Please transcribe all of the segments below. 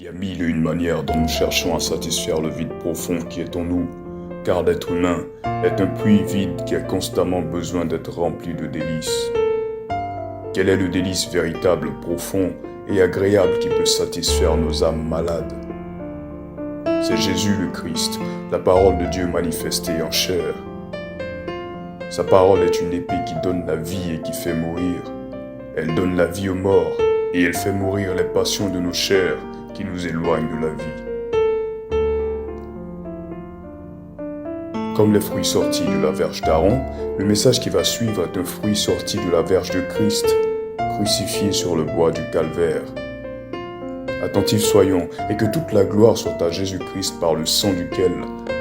Il y a mille et une manières dont nous cherchons à satisfaire le vide profond qui est en nous, car l'être humain est un puits vide qui a constamment besoin d'être rempli de délices. Quel est le délice véritable, profond et agréable qui peut satisfaire nos âmes malades? C'est Jésus le Christ, la parole de Dieu manifestée en chair. Sa parole est une épée qui donne la vie et qui fait mourir. Elle donne la vie aux morts et elle fait mourir les passions de nos chairs qui nous éloignent de la vie. Comme les fruits sortis de la verge d'Aaron, le message qui va suivre est un fruit sorti de la verge de Christ, crucifié sur le bois du calvaire. Attentifs soyons, et que toute la gloire soit à Jésus-Christ par le sang duquel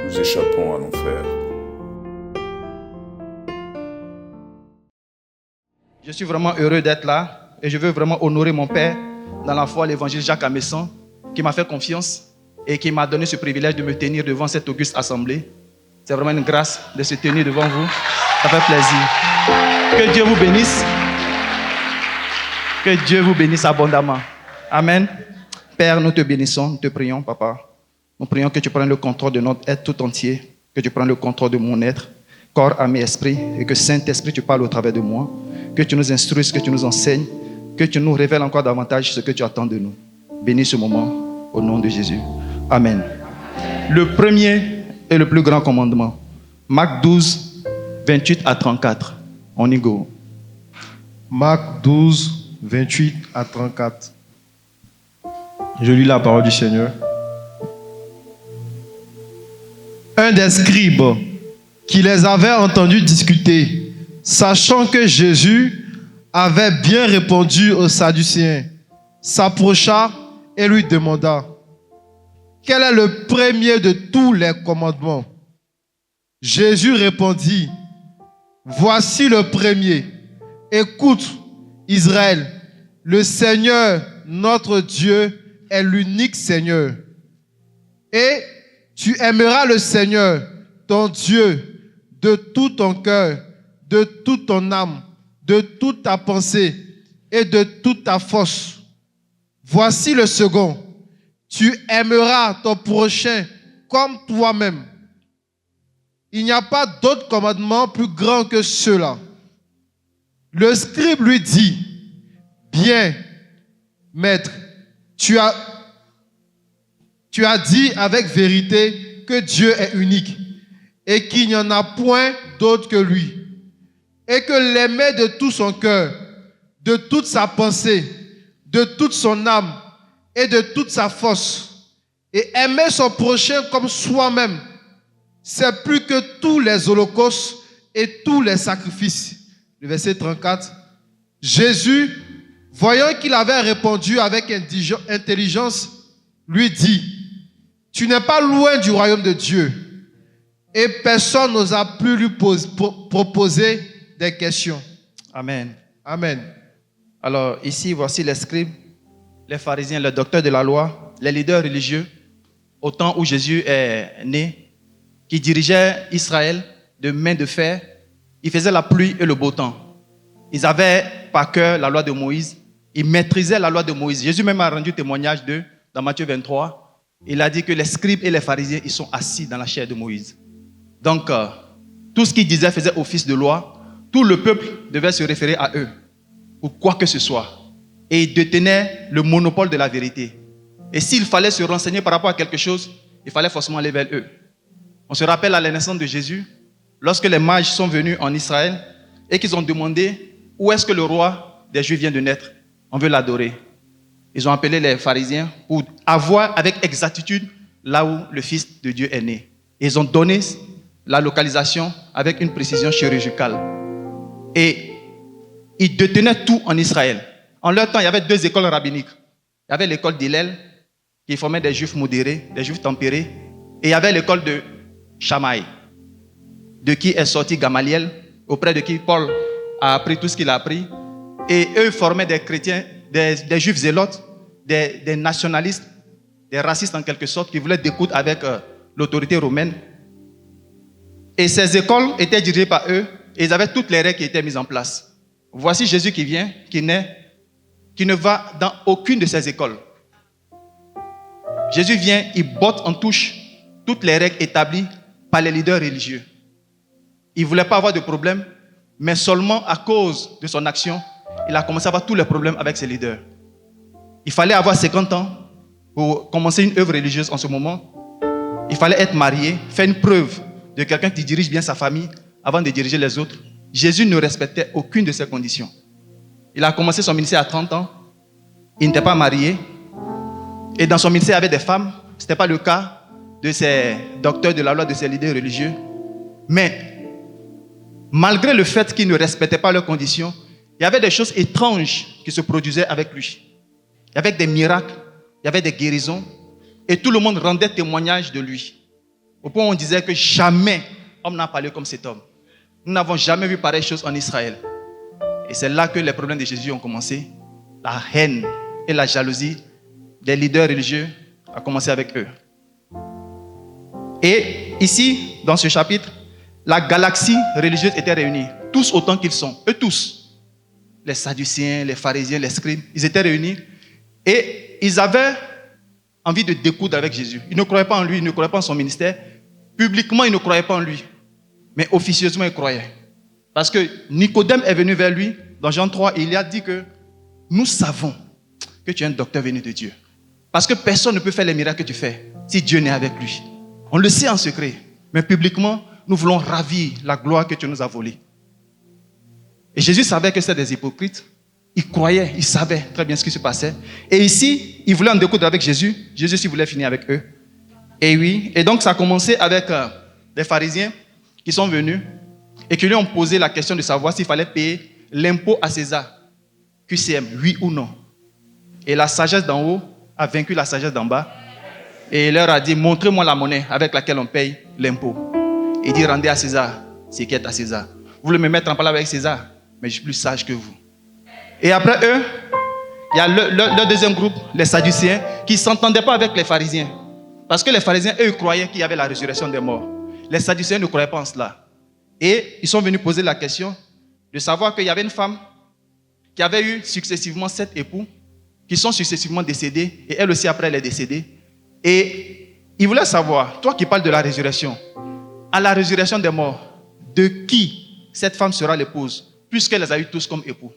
nous échappons à l'enfer. Je suis vraiment heureux d'être là et je veux vraiment honorer mon Père dans la foi, l'évangile Jacques Amesson, qui m'a fait confiance et qui m'a donné ce privilège de me tenir devant cette auguste assemblée. C'est vraiment une grâce de se tenir devant vous. Ça fait plaisir. Que Dieu vous bénisse. Que Dieu vous bénisse abondamment. Amen. Père, nous te bénissons, nous te prions, Papa. Nous prions que tu prennes le contrôle de notre être tout entier, que tu prennes le contrôle de mon être, corps, âme et esprit, et que Saint-Esprit, tu parles au travers de moi, que tu nous instruises, que tu nous enseignes, que tu nous révèles encore davantage ce que tu attends de nous. Bénis ce moment au nom de Jésus. Amen. Le premier et le plus grand commandement. Marc 12, 28 à 34. On y go. Marc 12, 28 à 34. Je lis la parole du Seigneur. Un des scribes qui les avait entendus discuter, sachant que Jésus avait bien répondu aux Sadducéens, s'approcha et lui demanda: quel est le premier de tous les commandements? Jésus répondit: voici le premier. Écoute, Israël, le Seigneur, notre Dieu, est l'unique Seigneur. Et tu aimeras le Seigneur, ton Dieu, de tout ton cœur, de toute ton âme, de toute ta pensée et de toute ta force. Voici le second. Tu aimeras ton prochain comme toi-même. Il n'y a pas d'autre commandement plus grand que ceux-là. Le scribe lui dit: bien, maître, tu as dit avec vérité que Dieu est unique et qu'il n'y en a point d'autre que lui, et que l'aimer de tout son cœur, de toute sa pensée, de toute son âme et de toute sa force, et aimer son prochain comme soi-même, c'est plus que tous les holocaustes et tous les sacrifices. Le verset 34. Jésus, voyant qu'il avait répondu avec intelligence, lui dit: tu n'es pas loin du royaume de Dieu. Et personne n'osa plus lui proposer des questions. Amen. Amen. Alors ici, voici les scribes, les pharisiens, les docteurs de la loi, les leaders religieux, au temps où Jésus est né, qui dirigeaient Israël de main de fer. Ils faisaient la pluie et le beau temps. Ils avaient par cœur la loi de Moïse. Ils maîtrisaient la loi de Moïse. Jésus même a rendu témoignage d'eux dans Matthieu 23. Il a dit que les scribes et les pharisiens, ils sont assis dans la chair de Moïse. Donc, tout ce qu'ils disaient faisait office de loi. Tout le peuple devait se référer à eux, ou quoi que ce soit. Et ils détenaient le monopole de la vérité. Et s'il fallait se renseigner par rapport à quelque chose, il fallait forcément aller vers eux. On se rappelle à la naissance de Jésus, lorsque les mages sont venus en Israël et qu'ils ont demandé où est-ce que le roi des Juifs vient de naître. On veut l'adorer. Ils ont appelé les pharisiens pour avoir avec exactitude là où le Fils de Dieu est né. Et ils ont donné la localisation avec une précision chirurgicale. Et ils détenaient tout en Israël. En leur temps, il y avait deux écoles rabbiniques. Il y avait l'école d'Hillel, qui formait des juifs modérés, des juifs tempérés. Et il y avait l'école de Shammai, de qui est sorti Gamaliel, auprès de qui Paul a appris tout ce qu'il a appris. Et eux formaient des chrétiens, des juifs zélotes, des nationalistes, des racistes en quelque sorte, qui voulaient découdre avec l'autorité romaine. Et ces écoles étaient dirigées par eux, et ils avaient toutes les règles qui étaient mises en place. Voici Jésus qui vient, qui naît, qui ne va dans aucune de ces écoles. Jésus vient, il botte en touche toutes les règles établies par les leaders religieux. Il ne voulait pas avoir de problème, mais seulement à cause de son action, il a commencé à avoir tous les problèmes avec ses leaders. Il fallait avoir 50 ans pour commencer une œuvre religieuse en ce moment. Il fallait être marié, faire une preuve de quelqu'un qui dirige bien sa famille avant de diriger les autres. Jésus ne respectait aucune de ces conditions. Il a commencé son ministère à 30 ans. Il n'était pas marié. Et dans son ministère, il y avait des femmes. Ce n'était pas le cas de ces docteurs de la loi, de ces leaders religieux. Mais, malgré le fait qu'il ne respectait pas leurs conditions, il y avait des choses étranges qui se produisaient avec lui. Il y avait des miracles, il y avait des guérisons. Et tout le monde rendait témoignage de lui. Au point où on disait que jamais homme n'a parlé comme cet homme. Nous n'avons jamais vu pareille chose en Israël. Et c'est là que les problèmes de Jésus ont commencé. La haine et la jalousie des leaders religieux a commencé avec eux. Et ici, dans ce chapitre, la galaxie religieuse était réunie. Tous autant qu'ils sont. Eux tous. Les Sadducéens, les pharisiens, les scribes. Ils étaient réunis. Et ils avaient envie de découdre avec Jésus. Ils ne croyaient pas en lui, ils ne croyaient pas en son ministère. Publiquement, ils ne croyaient pas en lui. Mais officieusement, ils croyaient. Parce que Nicodème est venu vers lui, dans Jean 3, et il a dit que nous savons que tu es un docteur venu de Dieu. Parce que personne ne peut faire les miracles que tu fais si Dieu n'est avec lui. On le sait en secret. Mais publiquement, nous voulons ravir la gloire que tu nous as volée. Et Jésus savait que c'était des hypocrites. Il croyait, il savait très bien ce qui se passait. Et ici, il voulait en découdre avec Jésus. Jésus aussi voulait finir avec eux. Et oui, et donc ça a commencé avec des pharisiens qui sont venus et qui lui ont posé la question de savoir s'il fallait payer l'impôt à César, QCM, oui ou non. Et la sagesse d'en haut a vaincu la sagesse d'en bas. Et il leur a dit, montrez-moi la monnaie avec laquelle on paye l'impôt. Il dit, rendez à César ce qui est à César. Vous voulez me mettre en parole avec César, mais je suis plus sage que vous. Et après eux, il y a le deuxième groupe, les Sadducéens, qui ne s'entendaient pas avec les pharisiens. Parce que les pharisiens, eux, croyaient qu'il y avait la résurrection des morts. Les Sadducéens ne croyaient pas en cela. Et ils sont venus poser la question de savoir qu'il y avait une femme qui avait eu successivement 7 époux, qui sont successivement décédés, et elle aussi après elle est décédée. Et ils voulaient savoir, toi qui parles de la résurrection, à la résurrection des morts, de qui cette femme sera l'épouse, puisqu'elle les a eu tous comme époux.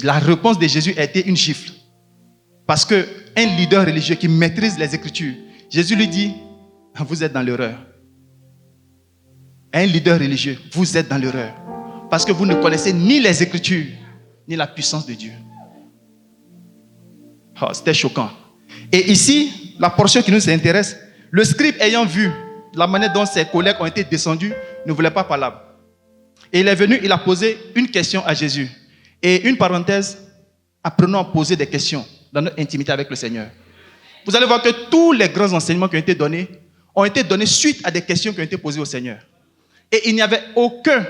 La réponse de Jésus a été une gifle. Parce qu'un leader religieux qui maîtrise les Écritures, Jésus lui dit, vous êtes dans l'erreur. Un leader religieux, vous êtes dans l'erreur. Parce que vous ne connaissez ni les Écritures, ni la puissance de Dieu. Oh, c'était choquant. Et ici, la portion qui nous intéresse, le scribe ayant vu la manière dont ses collègues ont été descendus, ne voulait pas parler. Et il est venu, il a posé une question à Jésus. Et une parenthèse, apprenons à poser des questions dans notre intimité avec le Seigneur. Vous allez voir que tous les grands enseignements qui ont été donnés suite à des questions qui ont été posées au Seigneur. Et il n'y avait aucun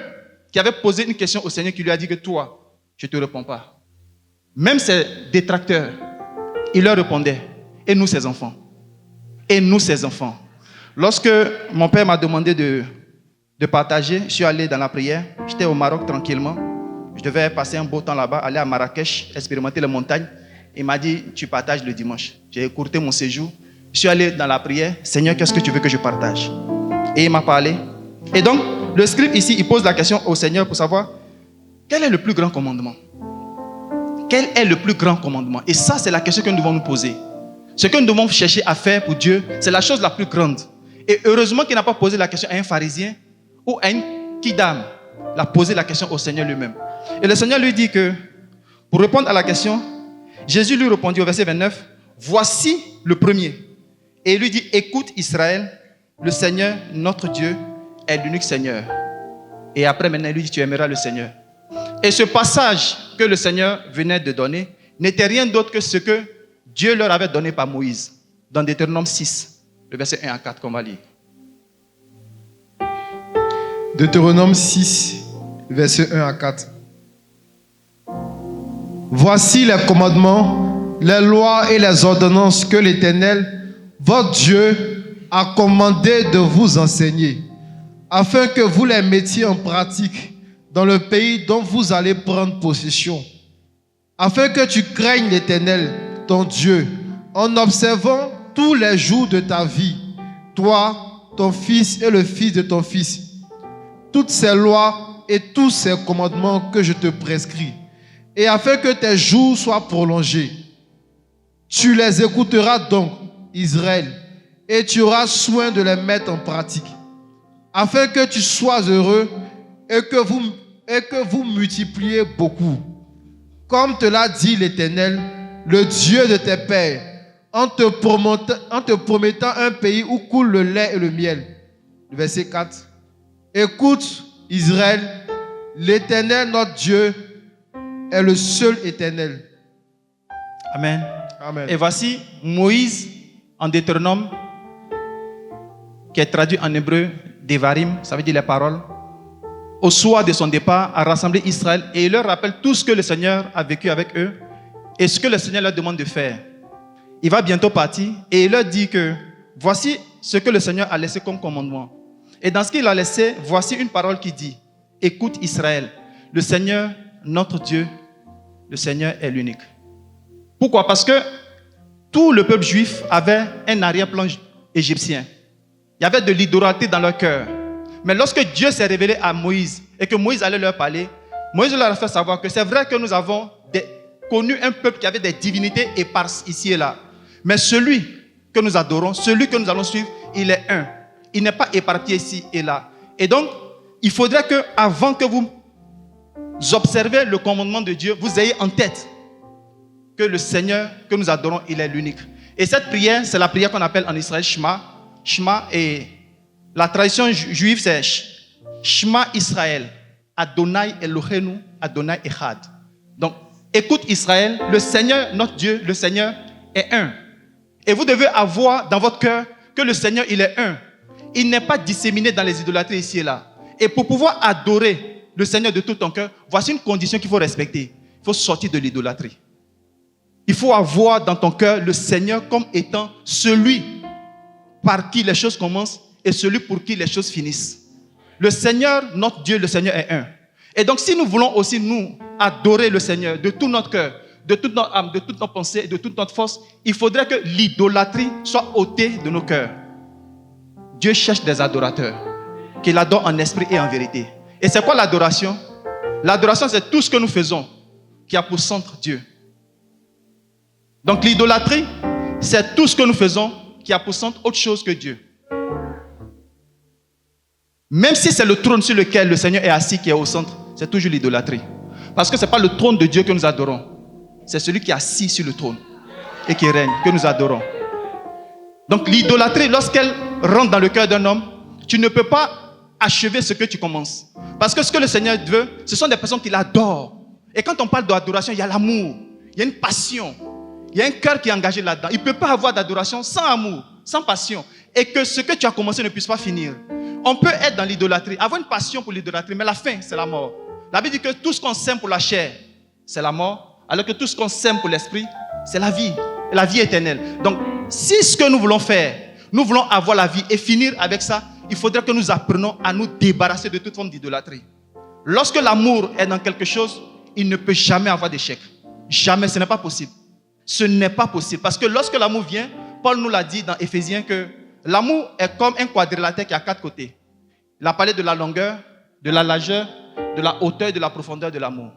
qui avait posé une question au Seigneur qui lui a dit que toi, je ne te réponds pas. Même ses détracteurs, il leur répondait, et nous ses enfants. Et nous ses enfants. Lorsque mon père m'a demandé de partager, je suis allé dans la prière, j'étais au Maroc tranquillement. Je devais passer un beau temps là-bas, aller à Marrakech, expérimenter les montagnes. Il m'a dit, tu partages le dimanche. J'ai écourté mon séjour. Je suis allé dans la prière. Seigneur, qu'est-ce que tu veux que je partage? Et il m'a parlé. Et donc, le scribe ici, il pose la question au Seigneur pour savoir, quel est le plus grand commandement? Quel est le plus grand commandement? Et ça, c'est la question que nous devons nous poser. Ce que nous devons chercher à faire pour Dieu, c'est la chose la plus grande. Et heureusement qu'il n'a pas posé la question à un pharisien ou à une kidam. Il a posé la question au Seigneur lui-même. Et le Seigneur lui dit que, pour répondre à la question, Jésus lui répondit au verset 29, voici le premier. Et il lui dit, écoute Israël, le Seigneur, notre Dieu, est l'unique Seigneur. Et après, maintenant, il lui dit, tu aimeras le Seigneur. Et ce passage que le Seigneur venait de donner n'était rien d'autre que ce que Dieu leur avait donné par Moïse, dans Deutéronome 6, le verset 1 à 4, qu'on va lire. Deutéronome 6, verset 1 à 4. Voici les commandements, les lois et les ordonnances que l'Éternel, votre Dieu, a commandé de vous enseigner, afin que vous les mettiez en pratique dans le pays dont vous allez prendre possession, afin que tu craignes l'Éternel, ton Dieu, en observant tous les jours de ta vie, toi, ton fils et le fils de ton fils, toutes ces lois et tous ces commandements que je te prescris, et afin que tes jours soient prolongés. Tu les écouteras donc, Israël, et tu auras soin de les mettre en pratique, afin que tu sois heureux et que vous multipliez beaucoup. Comme te l'a dit l'Éternel, le Dieu de tes pères, en te promettant un pays où coule le lait et le miel. Verset 4. Écoute, Israël, l'Éternel, notre Dieu, est le seul Éternel. Amen. Amen. Et voici Moïse en Deutéronome, qui est traduit en hébreu Devarim, ça veut dire les paroles, au soir de son départ, a rassemblé Israël et il leur rappelle tout ce que le Seigneur a vécu avec eux et ce que le Seigneur leur demande de faire. Il va bientôt partir et il leur dit que voici ce que le Seigneur a laissé comme commandement. Et dans ce qu'il a laissé, voici une parole qui dit: écoute Israël, le Seigneur, notre Dieu, le Seigneur est l'unique. Pourquoi? Parce que tout le peuple juif avait un arrière-plan égyptien. Il y avait de l'idolâtrie dans leur cœur. Mais lorsque Dieu s'est révélé à Moïse et que Moïse allait leur parler, Moïse leur a fait savoir que c'est vrai que nous avons connu un peuple qui avait des divinités éparses ici et là. Mais celui que nous adorons, celui que nous allons suivre, il est un. Il n'est pas éparpillé ici et là. Et donc, il faudrait que, avant que vous observez le commandement de Dieu, vous ayez en tête que le Seigneur que nous adorons, il est l'unique. Et cette prière, c'est la prière qu'on appelle en Israël Shema. Shema, et la tradition juive, c'est Shema Israël, Adonai Eloheinu, Adonai Echad. Donc, écoute Israël, le Seigneur, notre Dieu, le Seigneur est un. Et vous devez avoir dans votre cœur que le Seigneur, il est un. Il n'est pas disséminé dans les idolâtries ici et là. Et pour pouvoir adorer le Seigneur de tout ton cœur, voici une condition qu'il faut respecter. Il faut sortir de l'idolâtrie. Il faut avoir dans ton cœur le Seigneur comme étant celui par qui les choses commencent et celui pour qui les choses finissent. Le Seigneur, notre Dieu, le Seigneur est un. Et donc, si nous voulons aussi, nous, adorer le Seigneur de tout notre cœur, de toute notre âme, de toute notre pensée et de toute notre force, il faudrait que l'idolâtrie soit ôtée de nos cœurs. Dieu cherche des adorateurs, qu'il adore en esprit et en vérité. Et c'est quoi l'adoration? L'adoration, c'est tout ce que nous faisons qui a pour centre Dieu. Donc l'idolâtrie, c'est tout ce que nous faisons qui a pour centre autre chose que Dieu. Même si c'est le trône sur lequel le Seigneur est assis qui est au centre, c'est toujours l'idolâtrie. Parce que ce n'est pas le trône de Dieu que nous adorons. C'est celui qui est assis sur le trône et qui règne, que nous adorons. Donc l'idolâtrie, lorsqu'elle rentre dans le cœur d'un homme, tu ne peux pas achever ce que tu commences. Parce que ce que le Seigneur veut, ce sont des personnes qui l'adorent. Et quand on parle d'adoration, il y a l'amour, il y a une passion, il y a un cœur qui est engagé là-dedans. Il ne peut pas avoir d'adoration sans amour, sans passion. Et que ce que tu as commencé ne puisse pas finir. On peut être dans l'idolâtrie, avoir une passion pour l'idolâtrie, mais la fin, c'est la mort. La Bible dit que tout ce qu'on sème pour la chair, c'est la mort, alors que tout ce qu'on sème pour l'esprit, c'est la vie éternelle. Donc, si ce que nous voulons faire, nous voulons avoir la vie et finir avec ça, il faudrait que nous apprenions à nous débarrasser de toute forme d'idolâtrie. Lorsque l'amour est dans quelque chose, il ne peut jamais avoir d'échec. Jamais, ce n'est pas possible. Ce n'est pas possible. Parce que lorsque l'amour vient, Paul nous l'a dit dans Éphésiens que l'amour est comme un quadrilatère qui a 4 côtés. Il a parlé de la longueur, de la largeur, de la hauteur et de la profondeur de l'amour.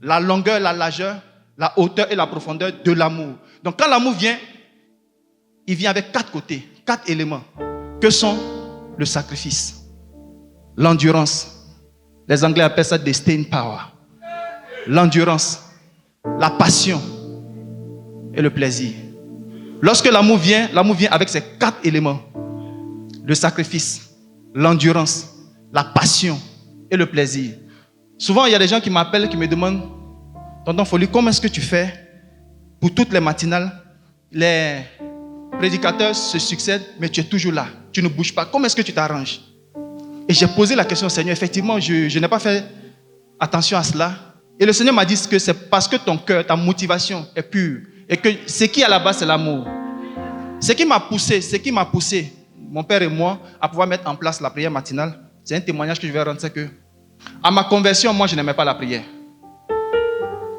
La longueur, la largeur, la hauteur et la profondeur de l'amour. Donc quand l'amour vient, il vient avec 4 côtés, 4 éléments. Que sont le sacrifice, l'endurance. Les Anglais appellent ça des staying power. L'endurance, la passion et le plaisir. Lorsque l'amour vient avec ces 4 éléments. Le sacrifice, l'endurance, la passion et le plaisir. Souvent, il y a des gens qui m'appellent, qui me demandent: Tonton Folie, comment est-ce que tu fais pour toutes les matinales? Les prédicateurs se succèdent, mais tu es toujours là. Tu ne bouges pas. Comment est-ce que tu t'arranges? Et j'ai posé la question au Seigneur. Effectivement, je n'ai pas fait attention à cela. Et le Seigneur m'a dit que c'est parce que ton cœur, ta motivation est pure. Et que ce qui est à la base, c'est l'amour. Ce qui m'a poussé, mon père et moi, à pouvoir mettre en place la prière matinale, c'est un témoignage que je vais rendre, c'est que à ma conversion, moi, je n'aimais pas la prière.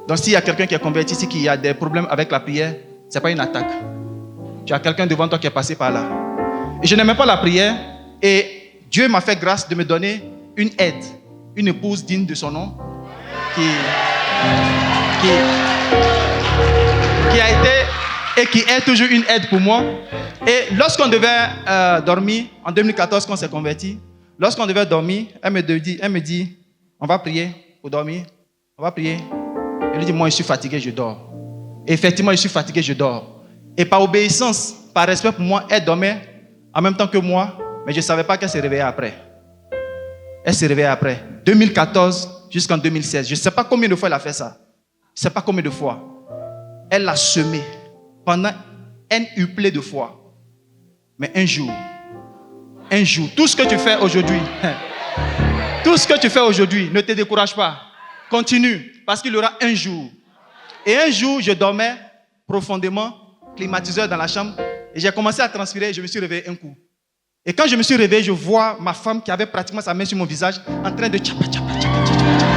Donc, s'il y a quelqu'un qui est converti ici, qui a des problèmes avec la prière, Ce n'est pas une attaque. Tu as quelqu'un devant toi qui est passé par là. Et je n'aimais pas la prière. Et Dieu m'a fait grâce de me donner une aide, une épouse digne de son nom, qui a été et qui est toujours une aide pour moi. Et lorsqu'on devait dormir, en 2014, quand on s'est converti, lorsqu'on devait dormir, elle me dit, on va prier pour dormir, on va prier. Je lui dis, moi je suis fatigué, je dors. Et effectivement, je suis fatigué, je dors. Et par obéissance, par respect pour moi, elle dormait en même temps que moi, mais je ne savais pas qu'elle se réveillait après. Elle se réveillait après. 2014 jusqu'en 2016. Je ne sais pas combien de fois elle a fait ça. Je ne sais pas combien de fois. Elle l'a semé pendant un huplé de fois. Mais un jour, tout ce que tu fais aujourd'hui, ne te décourage pas. Continue, parce qu'il y aura un jour. Et un jour, je dormais profondément, climatiseur dans la chambre, et j'ai commencé à transpirer, et je me suis réveillé un coup. Et quand je me suis réveillé, je vois ma femme qui avait pratiquement sa main sur mon visage, en train de tchapa, tchapa, tchapa, tchapa, tchapa.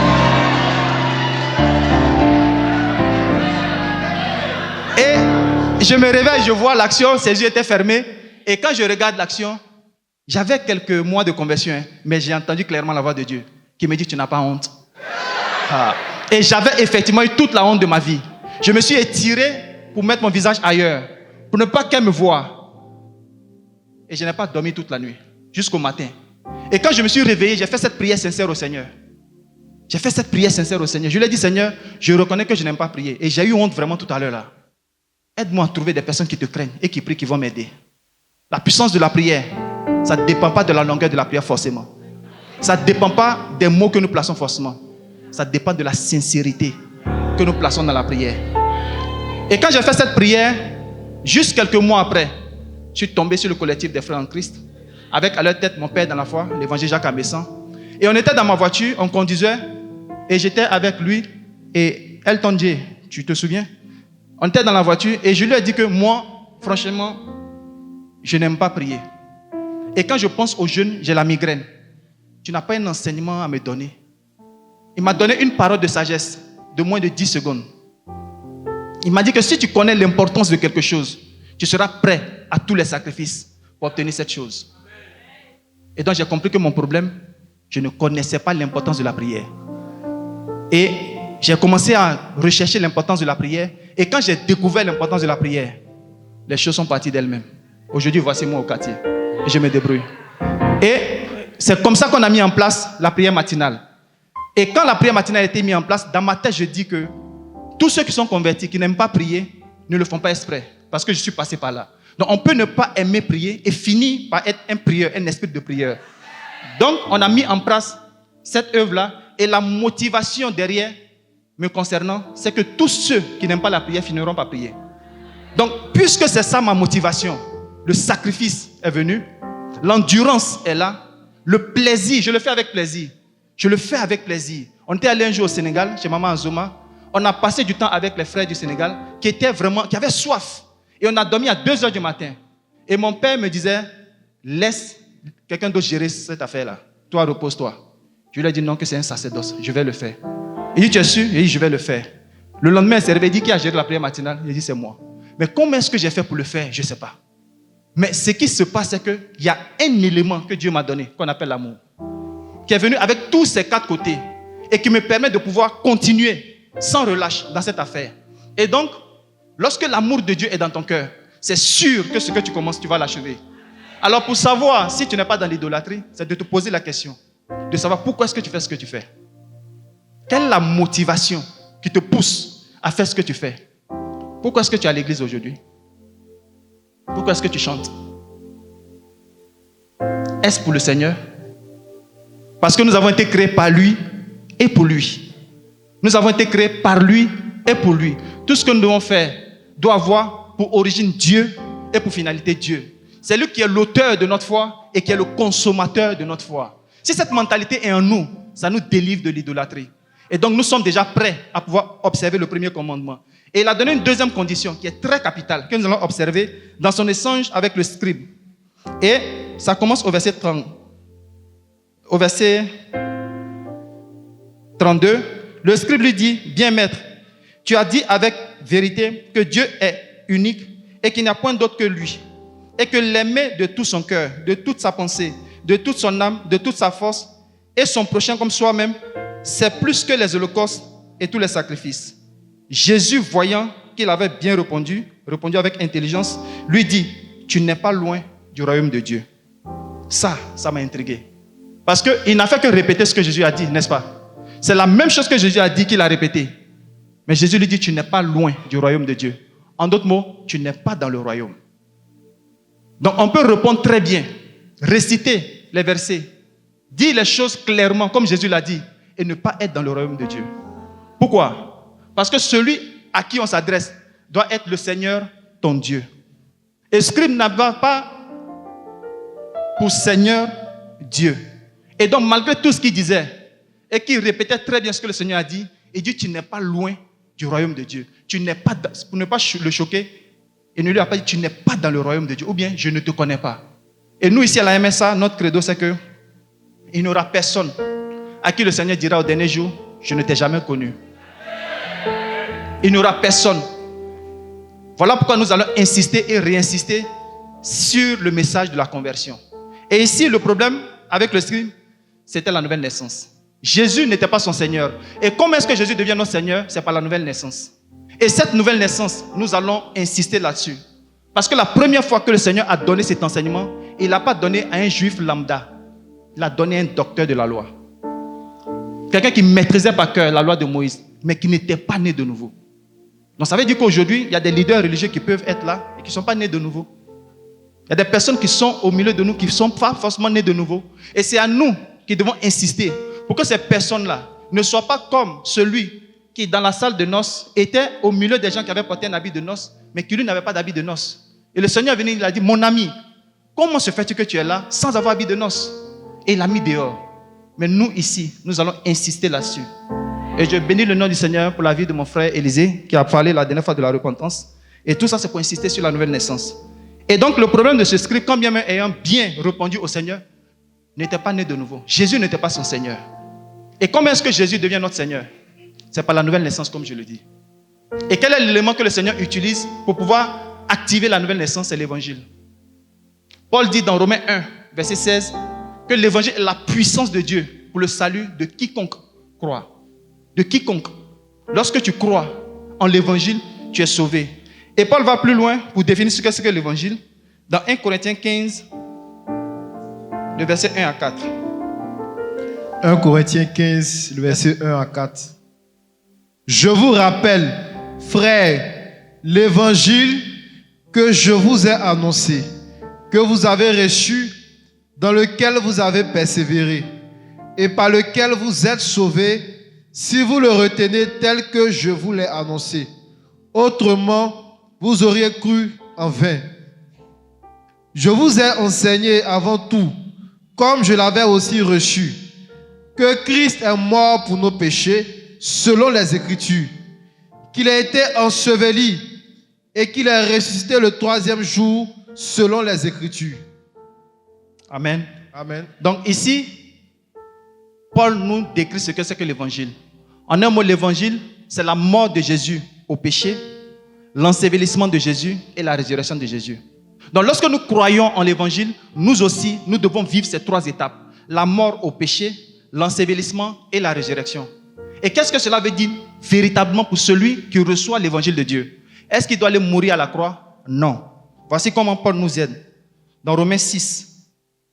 Et je me réveille, je vois l'action, ses yeux étaient fermés. Et quand je regarde l'action, j'avais quelques mois de conversion, mais j'ai entendu clairement la voix de Dieu qui me dit, tu n'as pas honte. Et j'avais effectivement eu toute la honte de ma vie. Je me suis étiré pour mettre mon visage ailleurs, pour ne pas qu'elle me voie. Et je n'ai pas dormi toute la nuit, jusqu'au matin. Et quand je me suis réveillé, j'ai fait cette prière sincère au Seigneur. Je lui ai dit, Seigneur, je reconnais que je n'aime pas prier. Et j'ai eu honte vraiment tout à l'heure là. Aide-moi à trouver des personnes qui te craignent et qui prient, qui vont m'aider. La puissance de la prière, ça ne dépend pas de la longueur de la prière forcément. Ça ne dépend pas des mots que nous plaçons forcément. Ça dépend de la sincérité que nous plaçons dans la prière. Et quand j'ai fait cette prière, juste quelques mois après, je suis tombé sur le collectif des frères en Christ, avec à leur tête mon père dans la foi, l'évangile Jacques Amessan. Et on était dans ma voiture, on conduisait, et j'étais avec lui et Elton J. Tu te souviens? On était dans la voiture et je lui ai dit que moi, franchement, je n'aime pas prier. Et quand je pense aux jeunes, j'ai la migraine. Tu n'as pas un enseignement à me donner. Il m'a donné une parole de sagesse de moins de 10 secondes. Il m'a dit que si tu connais l'importance de quelque chose, tu seras prêt à tous les sacrifices pour obtenir cette chose. Et donc j'ai compris que mon problème, je ne connaissais pas l'importance de la prière. Et j'ai commencé à rechercher l'importance de la prière. Et quand j'ai découvert l'importance de la prière, les choses sont parties d'elles-mêmes. Aujourd'hui, voici moi au quartier. Et je me débrouille. Et c'est comme ça qu'on a mis en place la prière matinale. Et quand la prière matinale a été mise en place, dans ma tête, je dis que tous ceux qui sont convertis, qui n'aiment pas prier, ne le font pas exprès. Parce que je suis passé par là. Donc on peut ne pas aimer prier et finir par être un prieur, un esprit de prière. Donc on a mis en place cette œuvre-là. Et la motivation derrière, me concernant, c'est que tous ceux qui n'aiment pas la prière finiront par prier. Donc, puisque c'est ça ma motivation, le sacrifice est venu, l'endurance est là, le plaisir, je le fais avec plaisir. On était allé un jour au Sénégal, chez Maman Azoma. On a passé du temps avec les frères du Sénégal qui avaient soif. Et on a dormi à 2h du matin. Et mon père me disait, laisse quelqu'un d'autre gérer cette affaire-là. Toi, repose-toi. Je lui ai dit non, que c'est un sacerdoce, je vais le faire. Il dit, tu es sûr? Il dit, je vais le faire. Le lendemain, il s'est réveillé, il dit, qui a géré la prière matinale? Il dit, c'est moi. Mais comment est-ce que j'ai fait pour le faire? Je ne sais pas. Mais ce qui se passe, c'est qu'il y a un élément que Dieu m'a donné, qu'on appelle l'amour, qui est venu avec tous ces 4 côtés et qui me permet de pouvoir continuer sans relâche dans cette affaire. Et donc, lorsque l'amour de Dieu est dans ton cœur, c'est sûr que ce que tu commences, tu vas l'achever. Alors, pour savoir si tu n'es pas dans l'idolâtrie, c'est de te poser la question, de savoir pourquoi est-ce que tu fais ce que tu fais. Quelle est la motivation qui te pousse à faire ce que tu fais? Pourquoi est-ce que tu es à l'église aujourd'hui? Pourquoi est-ce que tu chantes? Est-ce pour le Seigneur? Parce que nous avons été créés par lui et pour lui. Nous avons été créés par lui et pour lui. Tout ce que nous devons faire doit avoir pour origine Dieu et pour finalité Dieu. C'est lui qui est l'auteur de notre foi et qui est le consommateur de notre foi. Si cette mentalité est en nous, ça nous délivre de l'idolâtrie. Et donc nous sommes déjà prêts à pouvoir observer le premier commandement. Et il a donné une deuxième condition qui est très capitale, que nous allons observer dans son échange avec le scribe. Et ça commence au verset 30. Au verset 32, le scribe lui dit, bien maître, tu as dit avec vérité que Dieu est unique et qu'il n'y a point d'autre que lui. Et que l'aimer de tout son cœur, de toute sa pensée, de toute son âme, de toute sa force, et son prochain comme soi-même, c'est plus que les holocaustes et tous les sacrifices. Jésus, voyant qu'il avait bien répondu avec intelligence, lui dit, tu n'es pas loin du royaume de Dieu. Ça m'a intrigué. Parce qu'il n'a fait que répéter ce que Jésus a dit, n'est-ce pas? C'est la même chose que Jésus a dit qu'il a répété. Mais Jésus lui dit, tu n'es pas loin du royaume de Dieu. En d'autres mots, tu n'es pas dans le royaume. Donc on peut répondre très bien, réciter les versets, dire les choses clairement comme Jésus l'a dit et ne pas être dans le royaume de Dieu. Pourquoi? Parce que celui à qui on s'adresse doit être le Seigneur, ton Dieu. Et scribe n'a pas pour Seigneur Dieu. Et donc malgré tout ce qu'il disait et qu'il répétait très bien ce que le Seigneur a dit, il dit tu n'es pas loin du royaume de Dieu. Tu n'es pas, pour ne pas le choquer, il ne lui a pas dit tu n'es pas dans le royaume de Dieu ou bien je ne te connais pas. Et nous ici à la MSA, notre credo c'est que il n'y aura personne à qui le Seigneur dira au dernier jour je ne t'ai jamais connu. Il n'y aura personne. Voilà pourquoi nous allons insister et réinsister sur le message de la conversion. Et ici le problème avec le scribe, c'était la nouvelle naissance. Jésus n'était pas son Seigneur. Et comment est-ce que Jésus devient notre Seigneur? C'est par la nouvelle naissance. Et cette nouvelle naissance, nous allons insister là-dessus. Parce que la première fois que le Seigneur a donné cet enseignement, il ne l'a pas donné à un juif lambda. Il l'a donné à un docteur de la loi. Quelqu'un qui maîtrisait par cœur la loi de Moïse, mais qui n'était pas né de nouveau. Donc ça veut dire qu'aujourd'hui, il y a des leaders religieux qui peuvent être là et qui ne sont pas nés de nouveau. Il y a des personnes qui sont au milieu de nous qui ne sont pas forcément nées de nouveau. Et c'est à nous qui devons insister pour que ces personnes-là ne soient pas comme celui qui, dans la salle de noces, était au milieu des gens qui avaient porté un habit de noces, mais qui lui n'avait pas d'habit de noces. Et le Seigneur est venu, il a dit, mon ami, comment se fait-il que tu es là sans avoir habit de noces? Et il l'a mis dehors. Mais nous ici, nous allons insister là-dessus. Et je bénis le nom du Seigneur pour la vie de mon frère Élisée, qui a parlé la dernière fois de la repentance. Et tout ça, c'est pour insister sur la nouvelle naissance. Et donc, le problème de ce scribe, quand bien même ayant bien répondu au Seigneur, n'était pas né de nouveau. Jésus n'était pas son Seigneur. Et comment est-ce que Jésus devient notre Seigneur? C'est par la nouvelle naissance, comme je le dis. Et quel est l'élément que le Seigneur utilise pour pouvoir activer la nouvelle naissance? C'est l'évangile. Paul dit dans Romains 1, verset 16, que l'évangile est la puissance de Dieu pour le salut de quiconque croit. De quiconque. Lorsque tu crois en l'évangile, tu es sauvé. Et Paul va plus loin pour définir ce qu'est l'évangile. Dans 1 Corinthiens 15, le verset 1 à 4. 1 Corinthiens 15, le verset 1 à 4. Je vous rappelle, frères, l'évangile que je vous ai annoncé, que vous avez reçu, dans lequel vous avez persévéré, et par lequel vous êtes sauvés, si vous le retenez tel que je vous l'ai annoncé. Autrement, vous auriez cru en vain. Je vous ai enseigné avant tout, comme je l'avais aussi reçu, que Christ est mort pour nos péchés, selon les Écritures, qu'il a été enseveli et qu'il est ressuscité le troisième jour, selon les Écritures. Amen. Amen. Donc ici, Paul nous décrit ce que c'est que l'évangile. En un mot, l'évangile, c'est la mort de Jésus au péché, l'ensevelissement de Jésus et la résurrection de Jésus. Donc lorsque nous croyons en l'évangile, nous aussi, nous devons vivre ces trois étapes. La mort au péché, l'ensevelissement et la résurrection. Et qu'est-ce que cela veut dire véritablement pour celui qui reçoit l'évangile de Dieu? Est-ce qu'il doit aller mourir à la croix? Non. Voici comment Paul nous aide. Dans Romains 6,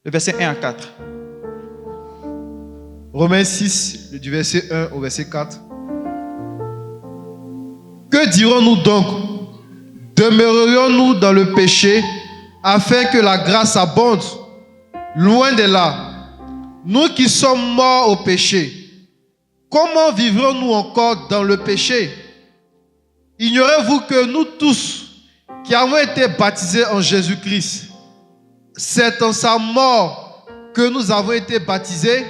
le verset 1 à 4. Romains 6, du verset 1 au verset 4. Que dirons-nous donc? Demeurerions-nous dans le péché afin que la grâce abonde? Loin de là. Nous qui sommes morts au péché, comment vivrons-nous encore dans le péché? Ignorez-vous que nous tous qui avons été baptisés en Jésus-Christ, c'est en sa mort que nous avons été baptisés.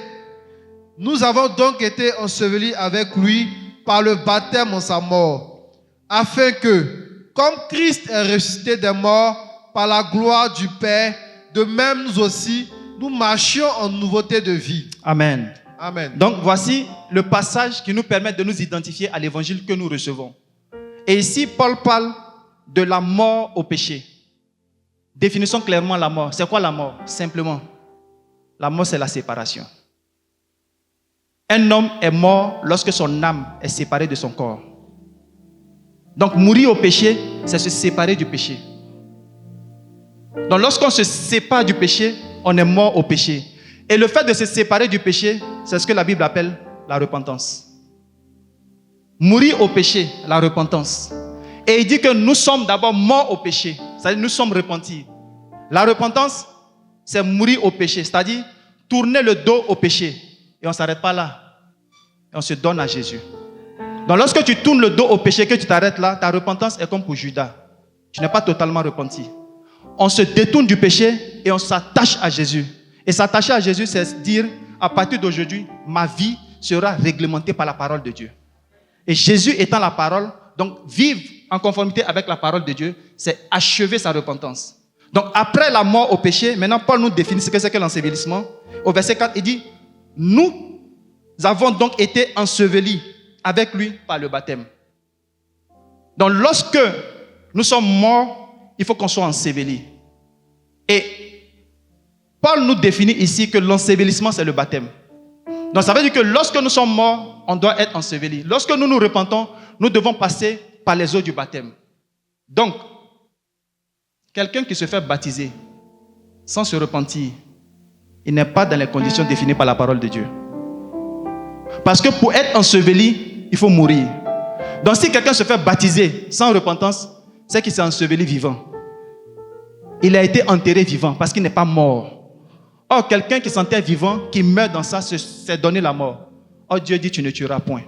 Nous avons donc été ensevelis avec lui par le baptême en sa mort, afin que, comme Christ est ressuscité des morts par la gloire du Père, de même nous aussi, nous marchions en nouveauté de vie. Amen. Amen. Donc voici le passage qui nous permet de nous identifier à l'évangile que nous recevons. Et ici, Paul parle de la mort au péché. Définissons clairement la mort. C'est quoi la mort? Simplement, la mort, c'est la séparation. Un homme est mort lorsque son âme est séparée de son corps. Donc, mourir au péché, c'est se séparer du péché. Donc, lorsqu'on se sépare du péché, on est mort au péché. Et le fait de se séparer du péché, c'est ce que la Bible appelle la repentance. Mourir au péché, la repentance. Et il dit que nous sommes d'abord morts au péché. C'est-à-dire nous sommes repentis. La repentance, c'est mourir au péché. C'est-à-dire tourner le dos au péché. Et on ne s'arrête pas là. Et on se donne à Jésus. Donc lorsque tu tournes le dos au péché, que tu t'arrêtes là, ta repentance est comme pour Judas. Tu n'es pas totalement repenti. On se détourne du péché et on s'attache à Jésus. Et s'attacher à Jésus, c'est dire, à partir d'aujourd'hui, ma vie sera réglementée par la parole de Dieu. Et Jésus étant la parole, donc vivre en conformité avec la parole de Dieu, c'est achever sa repentance. Donc après la mort au péché, maintenant Paul nous définit ce que c'est que l'ensevelissement. Au verset 4, il dit, nous avons donc été ensevelis avec lui par le baptême. Donc lorsque nous sommes morts, il faut qu'on soit ensevelis. Et Paul nous définit ici que l'ensevelissement, c'est le baptême. Donc ça veut dire que lorsque nous sommes morts, on doit être ensevelis. Lorsque nous nous repentons, nous devons passer par les eaux du baptême. Donc, quelqu'un qui se fait baptiser sans se repentir, il n'est pas dans les conditions définies par la parole de Dieu. Parce que pour être enseveli, il faut mourir. Donc si quelqu'un se fait baptiser sans repentance, c'est qu'il s'est enseveli vivant. Il a été enterré vivant parce qu'il n'est pas mort. Or, quelqu'un qui s'enterre vivant, qui meurt dans ça, s'est donné la mort. Or, Dieu dit, tu ne tueras point.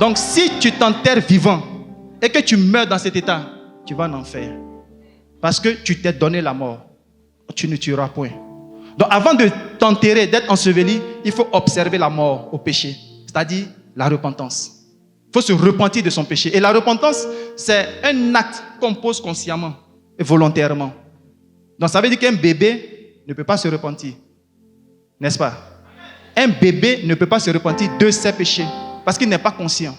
Donc, si tu t'enterres vivant et que tu meurs dans cet état, tu vas en enfer. Parce que tu t'es donné la mort. Tu ne tueras point. Donc, avant de t'enterrer, d'être enseveli, il faut observer la mort au péché. C'est-à-dire la repentance. Il faut se repentir de son péché. Et la repentance, c'est un acte qu'on pose consciemment et volontairement. Donc, ça veut dire qu'un bébé ne peut pas se repentir. N'est-ce pas? Un bébé ne peut pas se repentir de ses péchés parce qu'il n'est pas conscient.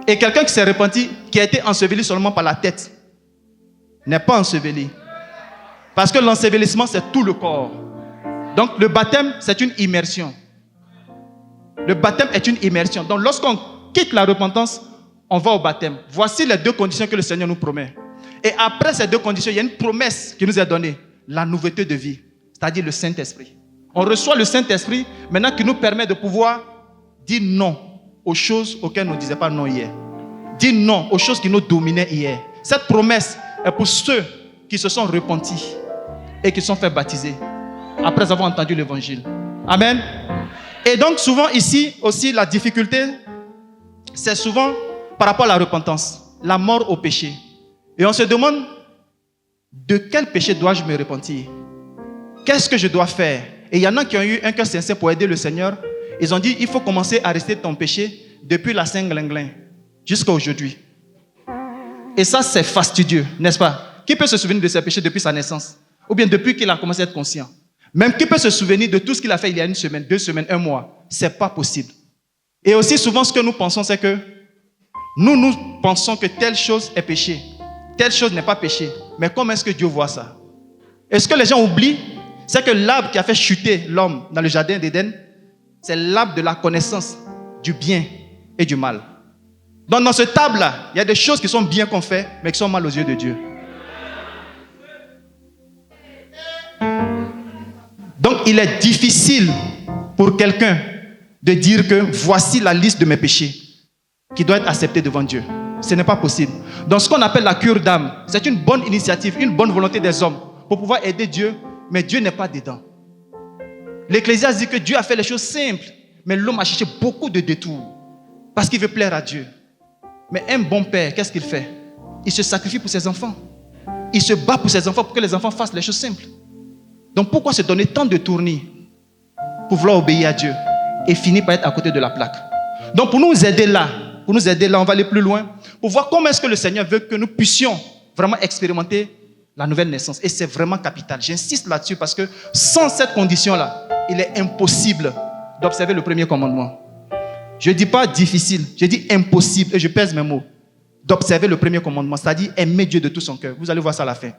Et quelqu'un qui s'est repenti, qui a été enseveli seulement par la tête, n'est pas enseveli. Parce que l'ensevelissement, c'est tout le corps. Donc le baptême, c'est une immersion. Le baptême est une immersion. Donc lorsqu'on quitte la repentance, on va au baptême. Voici les deux conditions que le Seigneur nous promet. Et après ces deux conditions, il y a une promesse qui nous est donnée. La nouveauté de vie, c'est-à-dire le Saint-Esprit. On reçoit le Saint-Esprit maintenant qui nous permet de pouvoir dire non aux choses auxquelles on ne disait pas non hier. Dire non aux choses qui nous dominaient hier. Cette promesse est pour ceux qui se sont repentis et qui sont fait baptiser après avoir entendu l'évangile. Amen. Et donc souvent ici aussi la difficulté, c'est souvent par rapport à la repentance, la mort au péché. Et on se demande, de quel péché dois-je me repentir? Qu'est-ce que je dois faire? Et il y en a qui ont eu un cœur sincère pour aider le Seigneur. Ils ont dit, il faut commencer à arrêter ton péché depuis la Saint-Glinglin jusqu'à aujourd'hui. Et ça, c'est fastidieux, n'est-ce pas? Qui peut se souvenir de ses péchés depuis sa naissance? Ou bien depuis qu'il a commencé à être conscient? Même qui peut se souvenir de tout ce qu'il a fait il y a une semaine, 2 semaines, 1 mois? C'est pas possible. Et aussi souvent, ce que nous pensons, c'est que nous pensons que telle chose est péché. Telle chose n'est pas péché. Mais comment est-ce que Dieu voit ça? Est-ce que les gens oublient? C'est que l'arbre qui a fait chuter l'homme dans le jardin d'Éden, c'est l'arbre de la connaissance du bien et du mal. Donc dans ce arbre-là, il y a des choses qui sont bien qu'on fait, mais qui sont mal aux yeux de Dieu. Donc il est difficile pour quelqu'un de dire que voici la liste de mes péchés qui doit être acceptée devant Dieu. Ce n'est pas possible. Donc ce qu'on appelle la cure d'âme, c'est une bonne initiative, une bonne volonté des hommes pour pouvoir aider Dieu, mais Dieu n'est pas dedans. L'Ecclésiaste dit que Dieu a fait les choses simples, mais l'homme a cherché beaucoup de détours parce qu'il veut plaire à Dieu. Mais un bon père, qu'est-ce qu'il fait? Il se sacrifie pour ses enfants. Il se bat pour ses enfants pour que les enfants fassent les choses simples. Donc pourquoi se donner tant de tournis pour vouloir obéir à Dieu et finir par être à côté de la plaque? Donc pour nous aider là, on va aller plus loin pour voir comment est-ce que le Seigneur veut que nous puissions vraiment expérimenter la nouvelle naissance. Et c'est vraiment capital. J'insiste là-dessus parce que sans cette condition-là, il est impossible d'observer le premier commandement. Je ne dis pas difficile, je dis impossible et je pèse mes mots. d'observer le premier commandement, c'est-à-dire aimer Dieu de tout son cœur. Vous allez voir ça à la fin.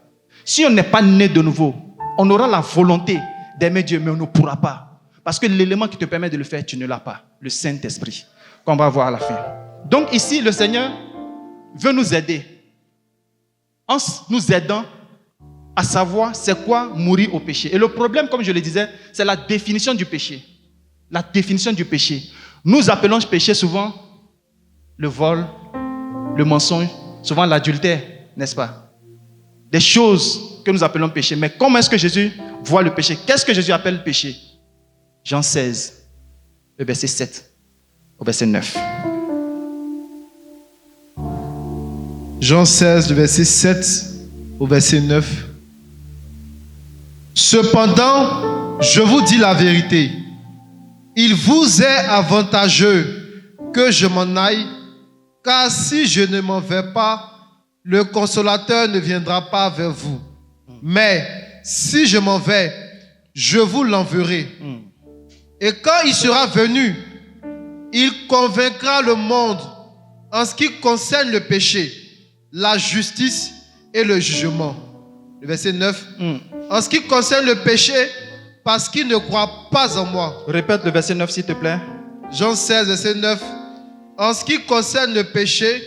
Si on n'est pas né de nouveau, on aura la volonté d'aimer Dieu, mais on ne pourra pas. Parce que l'élément qui te permet de le faire, tu ne l'as pas. Le Saint-Esprit, qu'on va voir à la fin. Donc ici, le Seigneur veut nous aider. En nous aidant à savoir c'est quoi mourir au péché. Et le problème, comme je le disais, c'est la définition du péché. La définition du péché. Nous appelons péché souvent le vol, le mensonge, souvent l'adultère, n'est-ce pas? Des choses que nous appelons péché. Mais comment est-ce que Jésus voit le péché? Qu'est-ce que Jésus appelle péché? Jean 16, le verset 7 au verset 9. Jean 16, le verset 7 au verset 9. Cependant, je vous dis la vérité. Il vous est avantageux que je m'en aille, car si je ne m'en vais pas, le consolateur ne viendra pas vers vous. Mais si je m'en vais, je vous l'enverrai. Et quand il sera venu, il convaincra le monde en ce qui concerne le péché, la justice et le jugement. Le verset 9. En ce qui concerne le péché, parce qu'il ne croit pas en moi. Répète le verset 9 s'il te plaît. Jean 16, verset 9. En ce qui concerne le péché,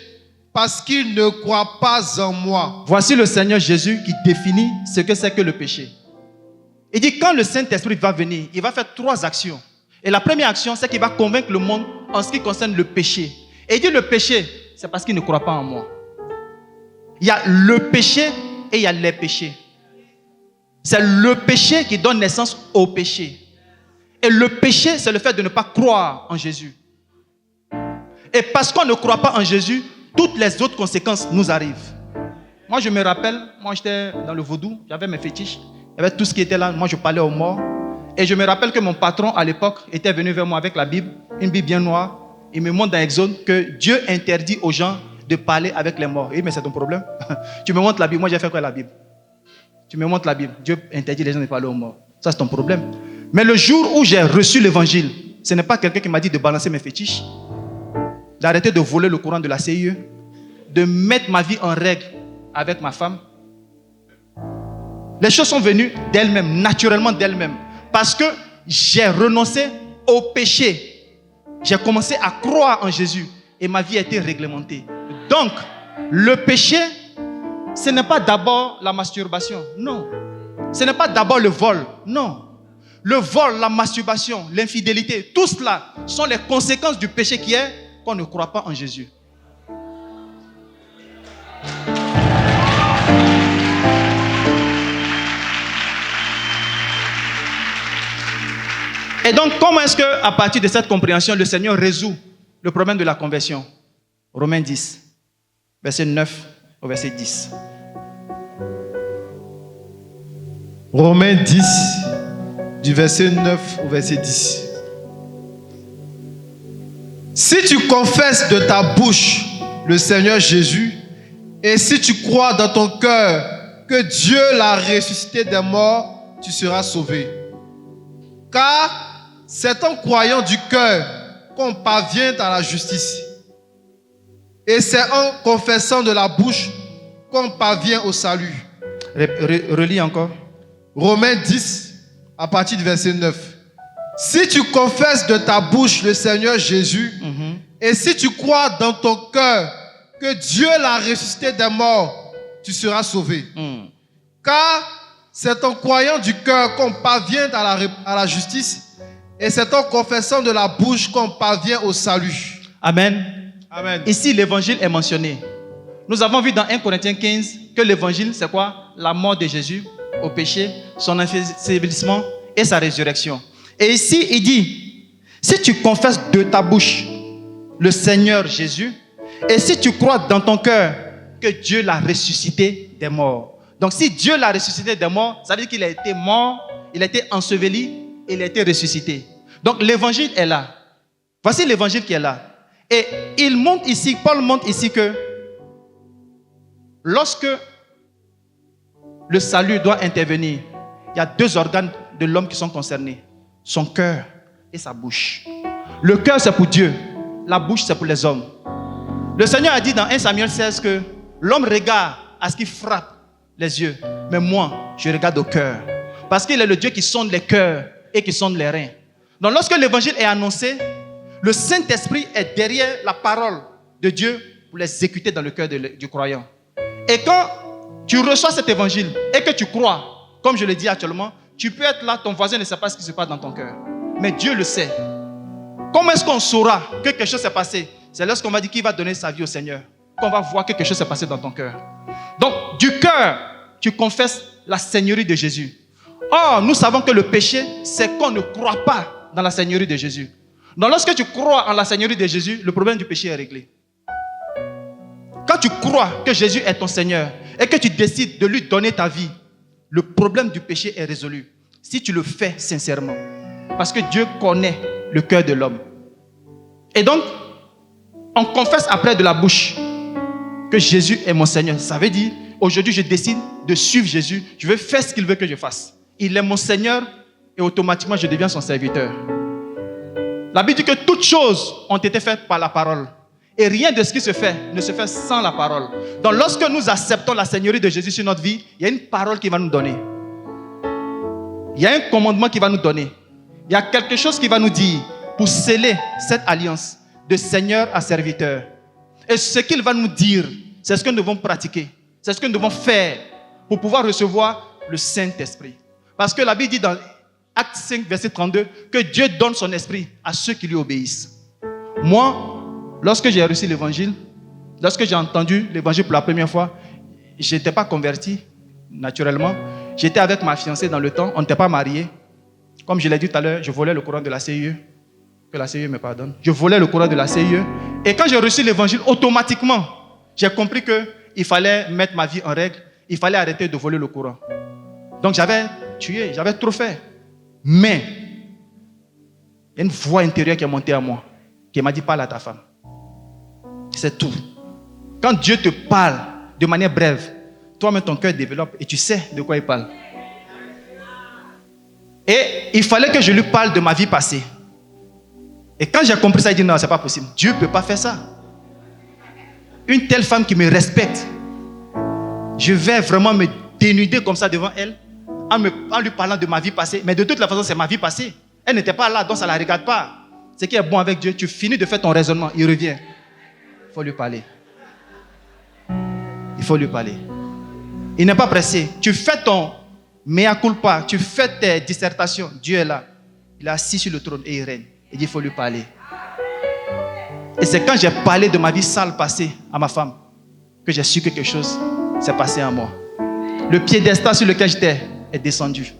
parce qu'il ne croit pas en moi. Voici le Seigneur Jésus qui définit ce que c'est que le péché. Il dit quand le Saint-Esprit va venir, il va faire 3 actions. Et la première action, c'est qu'il va convaincre le monde en ce qui concerne le péché. Et il dit le péché, c'est parce qu'il ne croit pas en moi. Il y a le péché et il y a les péchés. C'est le péché qui donne naissance au péché. Et le péché, c'est le fait de ne pas croire en Jésus. Et parce qu'on ne croit pas en Jésus, toutes les autres conséquences nous arrivent. Moi, je me rappelle, moi j'étais dans le vaudou, j'avais mes fétiches, il y avait tout ce qui était là, moi je parlais aux morts. Et je me rappelle que mon patron à l'époque était venu vers moi avec la Bible, une Bible bien noire. Il me montre dans Exode que Dieu interdit aux gens de parler avec les morts. Et mais c'est ton problème. Tu me montres la Bible, moi j'ai fait quoi la Bible? Tu me montres la Bible, Dieu interdit les gens de parler aux morts. Ça c'est ton problème. Mais le jour où j'ai reçu l'évangile, ce n'est pas quelqu'un qui m'a dit de balancer mes fétiches, d'arrêter de voler le courant de la CIE, de mettre ma vie en règle avec ma femme. Les choses sont venues d'elles-mêmes, naturellement d'elles-mêmes. Parce que j'ai renoncé au péché. J'ai commencé à croire en Jésus et ma vie a été réglementée. Donc, le péché, ce n'est pas d'abord la masturbation, non. Ce n'est pas d'abord le vol, non. Le vol, la masturbation, l'infidélité, tout cela sont les conséquences du péché qui est qu'on ne croit pas en Jésus. Et donc, comment est-ce qu'à partir de cette compréhension, le Seigneur résout le problème de la conversion? Romains 10, verset 9 au verset 10. Romains 10, du verset 9 au verset 10. Si tu confesses de ta bouche le Seigneur Jésus, et si tu crois dans ton cœur que Dieu l'a ressuscité des morts, tu seras sauvé. Car c'est en croyant du cœur qu'on parvient à la justice. Et c'est en confessant de la bouche qu'on parvient au salut. Relis encore. Romains 10, à partir du verset 9. Si tu confesses de ta bouche le Seigneur Jésus, et si tu crois dans ton cœur que Dieu l'a ressuscité des morts, tu seras sauvé. Car c'est en croyant du cœur qu'on parvient à la justice, et c'est en confessant de la bouche qu'on parvient au salut. Amen. Amen. Ici, l'évangile est mentionné. Nous avons vu dans 1 Corinthiens 15 que l'évangile, c'est quoi? La mort de Jésus au péché, son ensevelissement et sa résurrection. Et ici, il dit, si tu confesses de ta bouche le Seigneur Jésus, et si tu crois dans ton cœur que Dieu l'a ressuscité des morts. Donc si Dieu l'a ressuscité des morts, ça veut dire qu'il a été mort, il a été enseveli, il a été ressuscité. Donc l'évangile est là. Voici l'évangile qui est là. Et il montre ici, Paul montre ici que lorsque le salut doit intervenir, il y a 2 organes de l'homme qui sont concernés. Son cœur et sa bouche. Le cœur, c'est pour Dieu. La bouche, c'est pour les hommes. Le Seigneur a dit dans 1 Samuel 16 que l'homme regarde à ce qui frappe les yeux. Mais moi, je regarde au cœur. Parce qu'il est le Dieu qui sonde les cœurs et qui sonde les reins. Donc lorsque l'évangile est annoncé, le Saint-Esprit est derrière la parole de Dieu pour l'exécuter dans le cœur du croyant. Et quand tu reçois cet évangile et que tu crois, comme je le dis actuellement, tu peux être là, ton voisin ne sait pas ce qui se passe dans ton cœur. Mais Dieu le sait. Comment est-ce qu'on saura que quelque chose s'est passé? C'est lorsqu'on va dire qu'il va donner sa vie au Seigneur, qu'on va voir que quelque chose s'est passé dans ton cœur. Donc, du cœur, tu confesses la Seigneurie de Jésus. Or, nous savons que le péché, c'est qu'on ne croit pas dans la Seigneurie de Jésus. Donc, lorsque tu crois en la Seigneurie de Jésus, le problème du péché est réglé. Quand tu crois que Jésus est ton Seigneur et que tu décides de lui donner ta vie, le problème du péché est résolu. Si tu le fais sincèrement. Parce que Dieu connaît le cœur de l'homme. Et donc, on confesse après de la bouche que Jésus est mon Seigneur. Ça veut dire, aujourd'hui je décide de suivre Jésus. Je veux faire ce qu'il veut que je fasse. Il est mon Seigneur et automatiquement je deviens son serviteur. La Bible dit que toutes choses ont été faites par la parole. Et rien de ce qui se fait ne se fait sans la parole. Donc lorsque nous acceptons la Seigneurie de Jésus sur notre vie, il y a une parole qui va nous donner. Il y a un commandement qui va nous donner. Il y a quelque chose qui va nous dire pour sceller cette alliance de Seigneur à serviteur. Et ce qu'il va nous dire, c'est ce que nous devons pratiquer. C'est ce que nous devons faire pour pouvoir recevoir le Saint-Esprit. Parce que la Bible dit dans Acte 5, verset 32, que Dieu donne son esprit à ceux qui lui obéissent. Moi, lorsque j'ai reçu l'évangile, lorsque j'ai entendu l'évangile pour la première fois, je n'étais pas converti, naturellement. J'étais avec ma fiancée dans le temps, on n'était pas mariés. Comme je l'ai dit tout à l'heure, je volais le courant de la CIE. Que la CIE me pardonne. Je volais le courant de la CIE. Et quand j'ai reçu l'évangile, automatiquement, j'ai compris qu'il fallait mettre ma vie en règle. Il fallait arrêter de voler le courant. Donc j'avais tué, j'avais trop fait. Mais, il y a une voix intérieure qui est montée à moi, qui m'a dit, parle à ta femme. C'est tout. Quand Dieu te parle de manière brève, toi-même ton cœur développe et tu sais de quoi il parle. Et il fallait que je lui parle de ma vie passée. Et quand j'ai compris ça, il dit non, c'est pas possible. Dieu ne peut pas faire ça. Une telle femme qui me respecte, je vais vraiment me dénuder comme ça devant elle, en lui parlant de ma vie passée. Mais de toute la façon, c'est ma vie passée. Elle n'était pas là, donc ça ne la regarde pas. Ce qui est bon avec Dieu, tu finis de faire ton raisonnement, il revient. Il faut lui parler. Il faut lui parler. Il n'est pas pressé. Tu fais ton mea culpa, tu fais tes dissertations. Dieu est là. Il est assis sur le trône et il règne. Il dit, il faut lui parler. Et c'est quand j'ai parlé de ma vie sale passée à ma femme que j'ai su que quelque chose s'est passé en moi. Le piédestal sur lequel j'étais est descendu.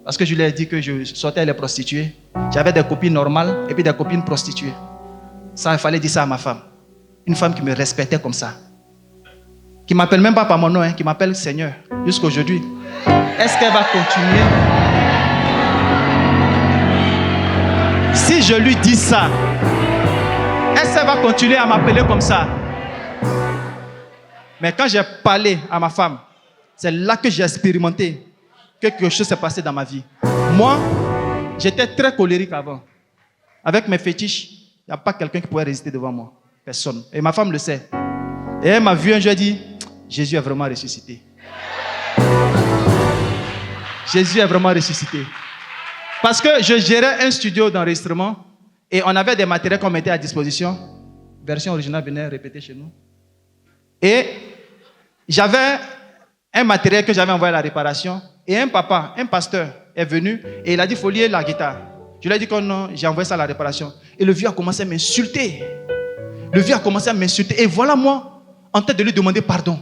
Parce que je lui ai dit que je sortais les prostituées. J'avais des copines normales et puis des copines prostituées. Ça, il fallait dire ça à ma femme. Une femme qui me respectait comme ça. Qui ne m'appelle même pas par mon nom, qui m'appelle Seigneur. Jusqu'à aujourd'hui. Est-ce qu'elle va continuer? Si je lui dis ça, est-ce qu'elle va continuer à m'appeler comme ça? Mais quand j'ai parlé à ma femme, c'est là que j'ai expérimenté que quelque chose s'est passé dans ma vie. Moi, j'étais très colérique avant. Avec mes fétiches, il n'y a pas quelqu'un qui pouvait résister devant moi. Personne. Et ma femme le sait. Et elle m'a vu un jour, elle dit, Jésus est vraiment ressuscité. Jésus est vraiment ressuscité. Parce que je gérais un studio d'enregistrement et on avait des matériels qu'on mettait à disposition. Version originale venait répéter chez nous. Et j'avais un matériel que j'avais envoyé à la réparation. Et un papa, un pasteur, est venu et il a dit, il faut lier la guitare. Je lui ai dit que non, j'ai envoyé ça à la réparation. Et le vieux a commencé à m'insulter. Le vieux a commencé à m'insulter. Et voilà moi, en tête de lui demander pardon.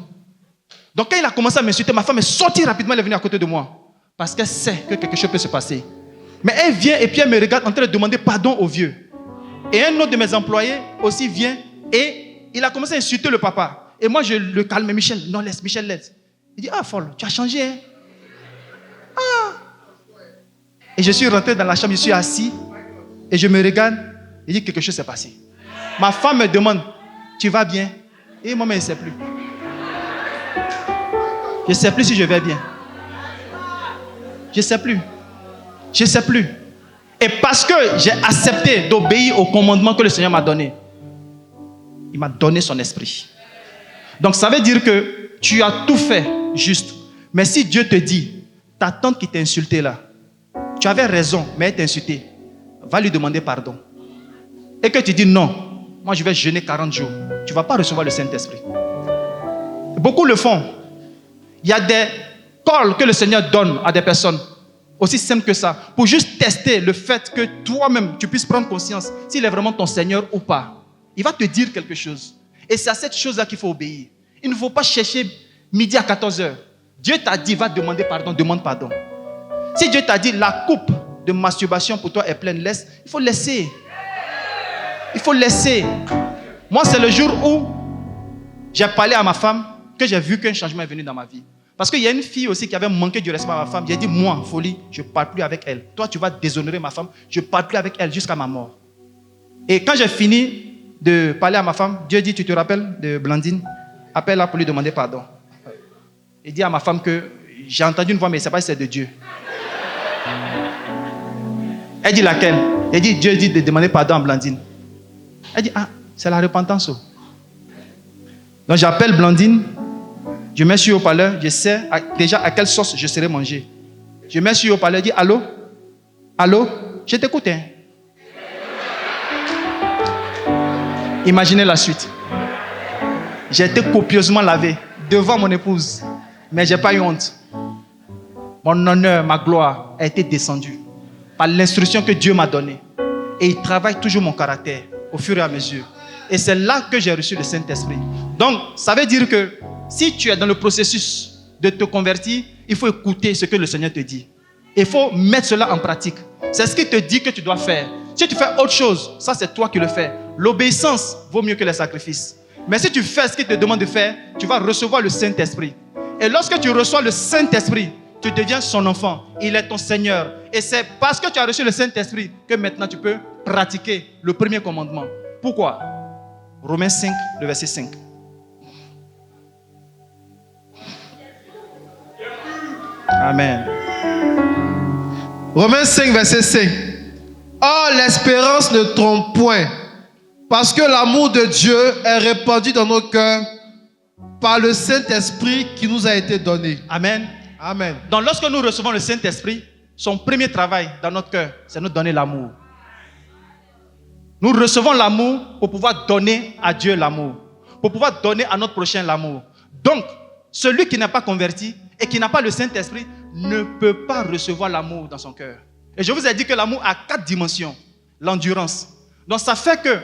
Donc quand il a commencé à m'insulter, ma femme est sortie rapidement, elle est venue à côté de moi. Parce qu'elle sait que quelque chose peut se passer. Mais elle vient et puis elle me regarde en train de demander pardon au vieux. Et un autre de mes employés aussi vient et il a commencé à insulter le papa. Et moi je le calme, Michel, non laisse, Michel laisse. Il dit, ah folle, tu as changé hein. Ah. Et je suis rentré dans la chambre, je suis assis et je me regarde, il dit quelque chose s'est passé. Ma femme me demande, tu vas bien? Et moi, je ne sais plus. Je ne sais plus si je vais bien. Je ne sais plus. Je ne sais plus. Et parce que j'ai accepté d'obéir au commandement que le Seigneur m'a donné, Il m'a donné son esprit. Donc ça veut dire que tu as tout fait juste. Mais si Dieu te dit, ta tante qui t'a insulté là, tu avais raison, mais elle t'a insulté, va lui demander pardon. Et que tu dis non, moi je vais jeûner 40 jours. Tu ne vas pas recevoir le Saint-Esprit. Beaucoup le font. Il y a des calls que le Seigneur donne à des personnes, aussi simple que ça, pour juste tester le fait que toi-même, tu puisses prendre conscience s'il est vraiment ton Seigneur ou pas. Il va te dire quelque chose. Et c'est à cette chose-là qu'il faut obéir. Il ne faut pas chercher midi à 14h. Dieu t'a dit, va demander pardon, demande pardon. Si Dieu t'a dit, la coupe de masturbation pour toi est pleine, laisse, il faut laisser. Il faut laisser. Moi, c'est le jour où j'ai parlé à ma femme que j'ai vu qu'un changement est venu dans ma vie. Parce qu'il y a une fille aussi qui avait manqué du respect à ma femme. J'ai dit, moi, folie, je ne parle plus avec elle. Toi, tu vas déshonorer ma femme. Je ne parle plus avec elle jusqu'à ma mort. Et quand j'ai fini de parler à ma femme, Dieu dit, tu te rappelles de Blandine? Appelle-la pour lui demander pardon. Il dit à ma femme que j'ai entendu une voix, mais je ne sais pas si c'est de Dieu. Elle dit laquelle? Elle dit, Dieu dit de demander pardon à Blandine. Elle dit, ah, c'est la repentance. Donc j'appelle Blandine, je mets sur haut-parleur, je sais déjà à quelle sauce je serai mangé. Je mets sur haut-parleur, je dis, allô? Allô? Je t'écoute. Hein? Imaginez la suite. J'ai été copieusement lavé devant mon épouse, mais je n'ai pas eu honte. Mon honneur, ma gloire a été descendue par l'instruction que Dieu m'a donnée. Et il travaille toujours mon caractère au fur et à mesure. Et c'est là que j'ai reçu le Saint-Esprit. Donc, ça veut dire que si tu es dans le processus de te convertir, il faut écouter ce que le Seigneur te dit. Il faut mettre cela en pratique. C'est ce qu'il te dit que tu dois faire. Si tu fais autre chose, ça c'est toi qui le fais. L'obéissance vaut mieux que les sacrifices. Mais si tu fais ce qu'il te demande de faire, tu vas recevoir le Saint-Esprit. Et lorsque tu reçois le Saint-Esprit, tu deviens son enfant. Il est ton Seigneur. Et c'est parce que tu as reçu le Saint-Esprit que maintenant tu peux pratiquer le premier commandement. Pourquoi? Romains 5, le verset 5. Amen. Romains 5, verset 5. Or, l'espérance ne trompe point, parce que l'amour de Dieu est répandu dans nos cœurs par le Saint-Esprit qui nous a été donné. Amen. Amen. Donc, lorsque nous recevons le Saint-Esprit, son premier travail dans notre cœur, c'est nous donner l'amour. Nous recevons l'amour pour pouvoir donner à Dieu l'amour, pour pouvoir donner à notre prochain l'amour. Donc, celui qui n'est pas converti et qui n'a pas le Saint-Esprit ne peut pas recevoir l'amour dans son cœur. Et je vous ai dit que l'amour a 4 dimensions. L'endurance. Donc ça fait que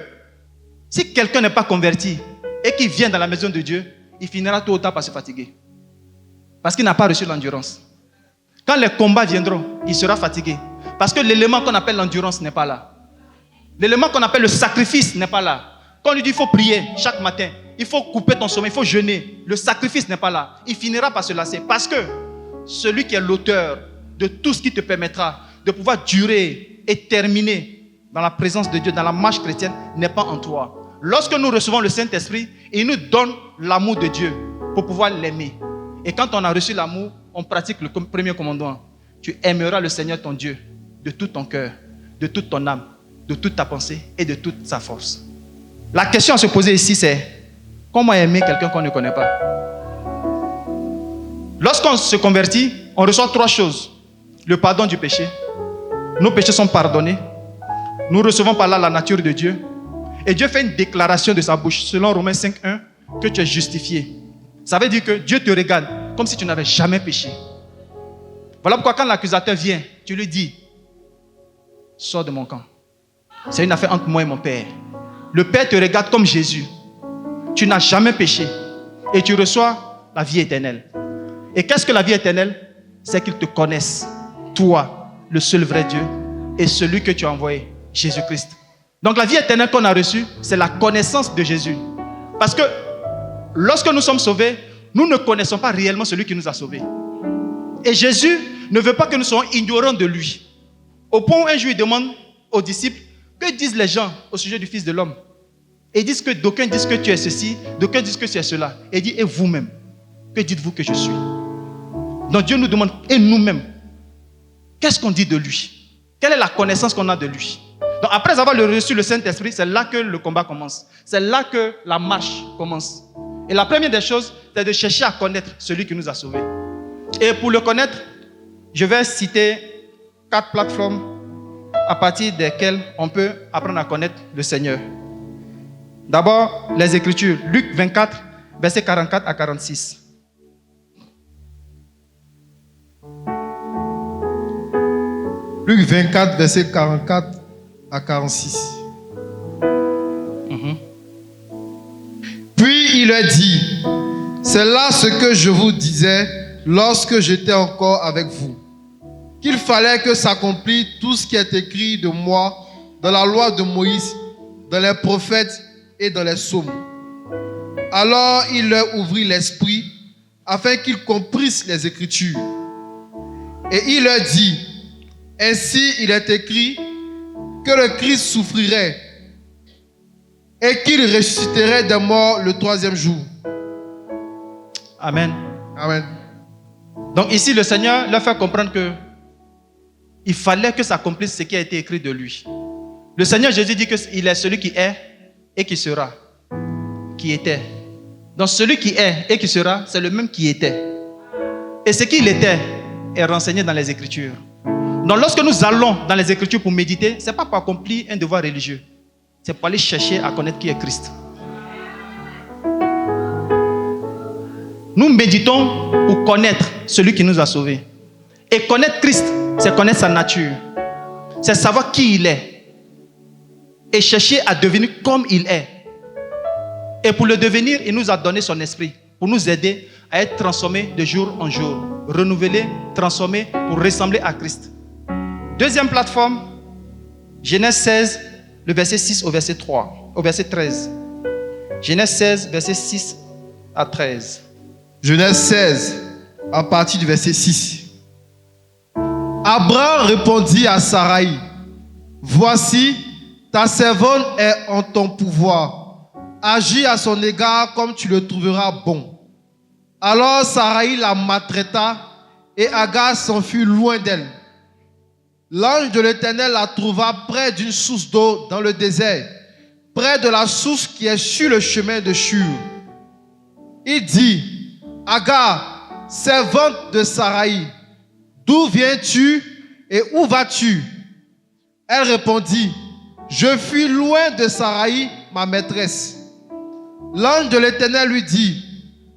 si quelqu'un n'est pas converti et qu'il vient dans la maison de Dieu, il finira tôt ou tard par se fatiguer. Parce qu'il n'a pas reçu l'endurance. Quand les combats viendront, il sera fatigué. Parce que l'élément qu'on appelle l'endurance n'est pas là. L'élément qu'on appelle le sacrifice n'est pas là. Quand on lui dit qu'il faut prier chaque matin, il faut couper ton sommeil, il faut jeûner, le sacrifice n'est pas là. Il finira par se lasser. Parce que celui qui est l'auteur de tout ce qui te permettra de pouvoir durer et terminer dans la présence de Dieu, dans la marche chrétienne, n'est pas en toi. Lorsque nous recevons le Saint-Esprit, il nous donne l'amour de Dieu pour pouvoir l'aimer. Et quand on a reçu l'amour, on pratique le premier commandement. Tu aimeras le Seigneur ton Dieu de tout ton cœur, de toute ton âme, de toute ta pensée et de toute sa force. La question à se poser ici, c'est comment aimer quelqu'un qu'on ne connaît pas? Lorsqu'on se convertit, on reçoit 3 choses. Le pardon du péché. Nos péchés sont pardonnés. Nous recevons par là la nature de Dieu. Et Dieu fait une déclaration de sa bouche, selon Romains 5.1, que tu es justifié. Ça veut dire que Dieu te regarde comme si tu n'avais jamais péché. Voilà pourquoi quand l'accusateur vient, tu lui dis, sors de mon camp. C'est une affaire entre moi et mon Père. Le Père te regarde comme Jésus. Tu n'as jamais péché. Et tu reçois la vie éternelle. Et qu'est-ce que la vie éternelle? C'est qu'ils te connaissent, toi, le seul vrai Dieu, et celui que tu as envoyé, Jésus-Christ. Donc la vie éternelle qu'on a reçue, c'est la connaissance de Jésus. Parce que lorsque nous sommes sauvés, nous ne connaissons pas réellement celui qui nous a sauvés. Et Jésus ne veut pas que nous soyons ignorants de lui. Au point où un jour il demande aux disciples, que disent les gens au sujet du Fils de l'homme? Et ils disent que d'aucuns disent que tu es ceci, d'aucuns disent que tu es cela. Et il dit, et vous-même, que dites-vous que je suis? Donc Dieu nous demande, et nous-mêmes, qu'est-ce qu'on dit de lui? Quelle est la connaissance qu'on a de lui? Donc après avoir reçu le Saint-Esprit, c'est là que le combat commence. C'est là que la marche commence. Et la première des choses, c'est de chercher à connaître celui qui nous a sauvés. Et pour le connaître, je vais citer 4 plateformes à partir desquelles on peut apprendre à connaître le Seigneur. D'abord, les Écritures. Luc 24, versets 44 à 46. Luc 24, versets 44 à 46. Puis il leur dit, c'est là ce que je vous disais lorsque j'étais encore avec vous, qu'il fallait que s'accomplisse tout ce qui est écrit de moi dans la loi de Moïse, dans les prophètes et dans les psaumes. Alors il leur ouvrit l'esprit afin qu'ils comprissent les Écritures. Et il leur dit, ainsi il est écrit que le Christ souffrirait et qu'il ressusciterait des morts le 3e jour. Amen. Amen. Donc ici, le Seigneur leur fait comprendre que il fallait que s'accomplisse ce qui a été écrit de lui. Le Seigneur Jésus dit qu'il est celui qui est et qui sera, qui était. Donc celui qui est et qui sera, c'est le même qui était. Et ce qu'il était est renseigné dans les Écritures. Donc lorsque nous allons dans les Écritures pour méditer, ce n'est pas pour accomplir un devoir religieux. C'est pour aller chercher à connaître qui est Christ. Nous méditons pour connaître celui qui nous a sauvés. Et connaître Christ, c'est connaître sa nature. C'est savoir qui il est. Et chercher à devenir comme il est. Et pour le devenir, il nous a donné son esprit. Pour nous aider à être transformés de jour en jour. Renouvelés, transformés pour ressembler à Christ. Deuxième plateforme, Genèse 16, le verset 6 au verset 3, au verset 13. Genèse 16, verset 6 à 13. Genèse 16, à partir du verset 6. Abraham répondit à Saraï, voici, ta servante est en ton pouvoir. Agis à son égard comme tu le trouveras bon. Alors Saraï la maltraita et Agar s'enfuit loin d'elle. L'ange de l'Éternel la trouva près d'une source d'eau dans le désert, près de la source qui est sur le chemin de Shur. Il dit, Agar, servante de Saraï, d'où viens-tu et où vas-tu? Elle répondit, je fuis loin de Saraï, ma maîtresse. L'ange de l'Éternel lui dit,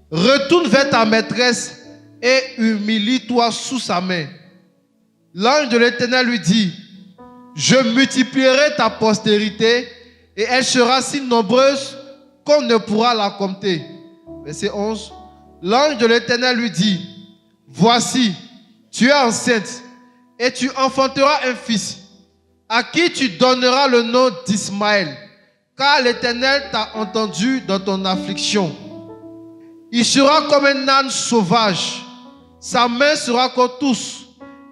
retourne vers ta maîtresse et humilie-toi sous sa main. L'ange de l'Éternel lui dit, je multiplierai ta postérité et elle sera si nombreuse qu'on ne pourra la compter. Verset 11. L'ange de l'Éternel lui dit, voici, tu es enceinte et tu enfanteras un fils à qui tu donneras le nom d'Ismaël, car l'Éternel t'a entendu dans ton affliction. Il sera comme un âne sauvage, sa main sera contre tous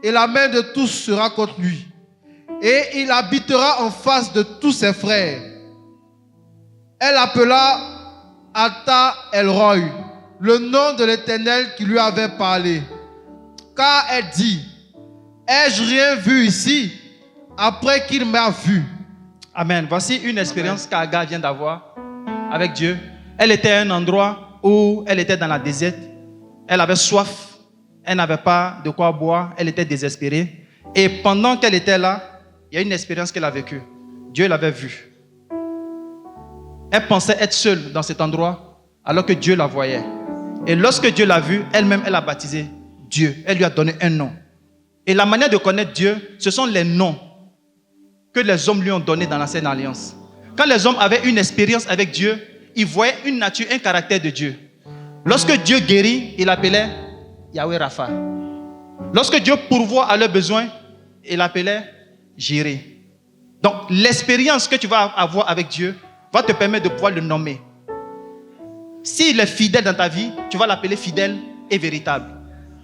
et la main de tous sera contre lui. Et il habitera en face de tous ses frères. Elle appela Alta El-Roi, le nom de l'Éternel qui lui avait parlé. Car elle dit, ai-je rien vu ici après qu'il m'a vu? Amen. Voici une expérience qu'Agar vient d'avoir avec Dieu. Elle était à un endroit où elle était dans la déserte. Elle avait soif. Elle n'avait pas de quoi boire. Elle était désespérée. Et pendant qu'elle était là, il y a une expérience qu'elle a vécue. Dieu l'avait vue. Elle pensait être seule dans cet endroit alors que Dieu la voyait. Et lorsque Dieu l'a vue, elle-même, elle a baptisé Dieu. Elle lui a donné un nom. Et la manière de connaître Dieu, ce sont les noms que les hommes lui ont donnés dans l'Ancienne Alliance. Quand les hommes avaient une expérience avec Dieu, ils voyaient une nature, un caractère de Dieu. Lorsque Dieu guérit, il appelait Yahweh Rapha. Lorsque Dieu pourvoit à leurs besoins, il l'appelait Jireh. Donc, l'expérience que tu vas avoir avec Dieu va te permettre de pouvoir le nommer. S'il est fidèle dans ta vie, tu vas l'appeler fidèle et véritable.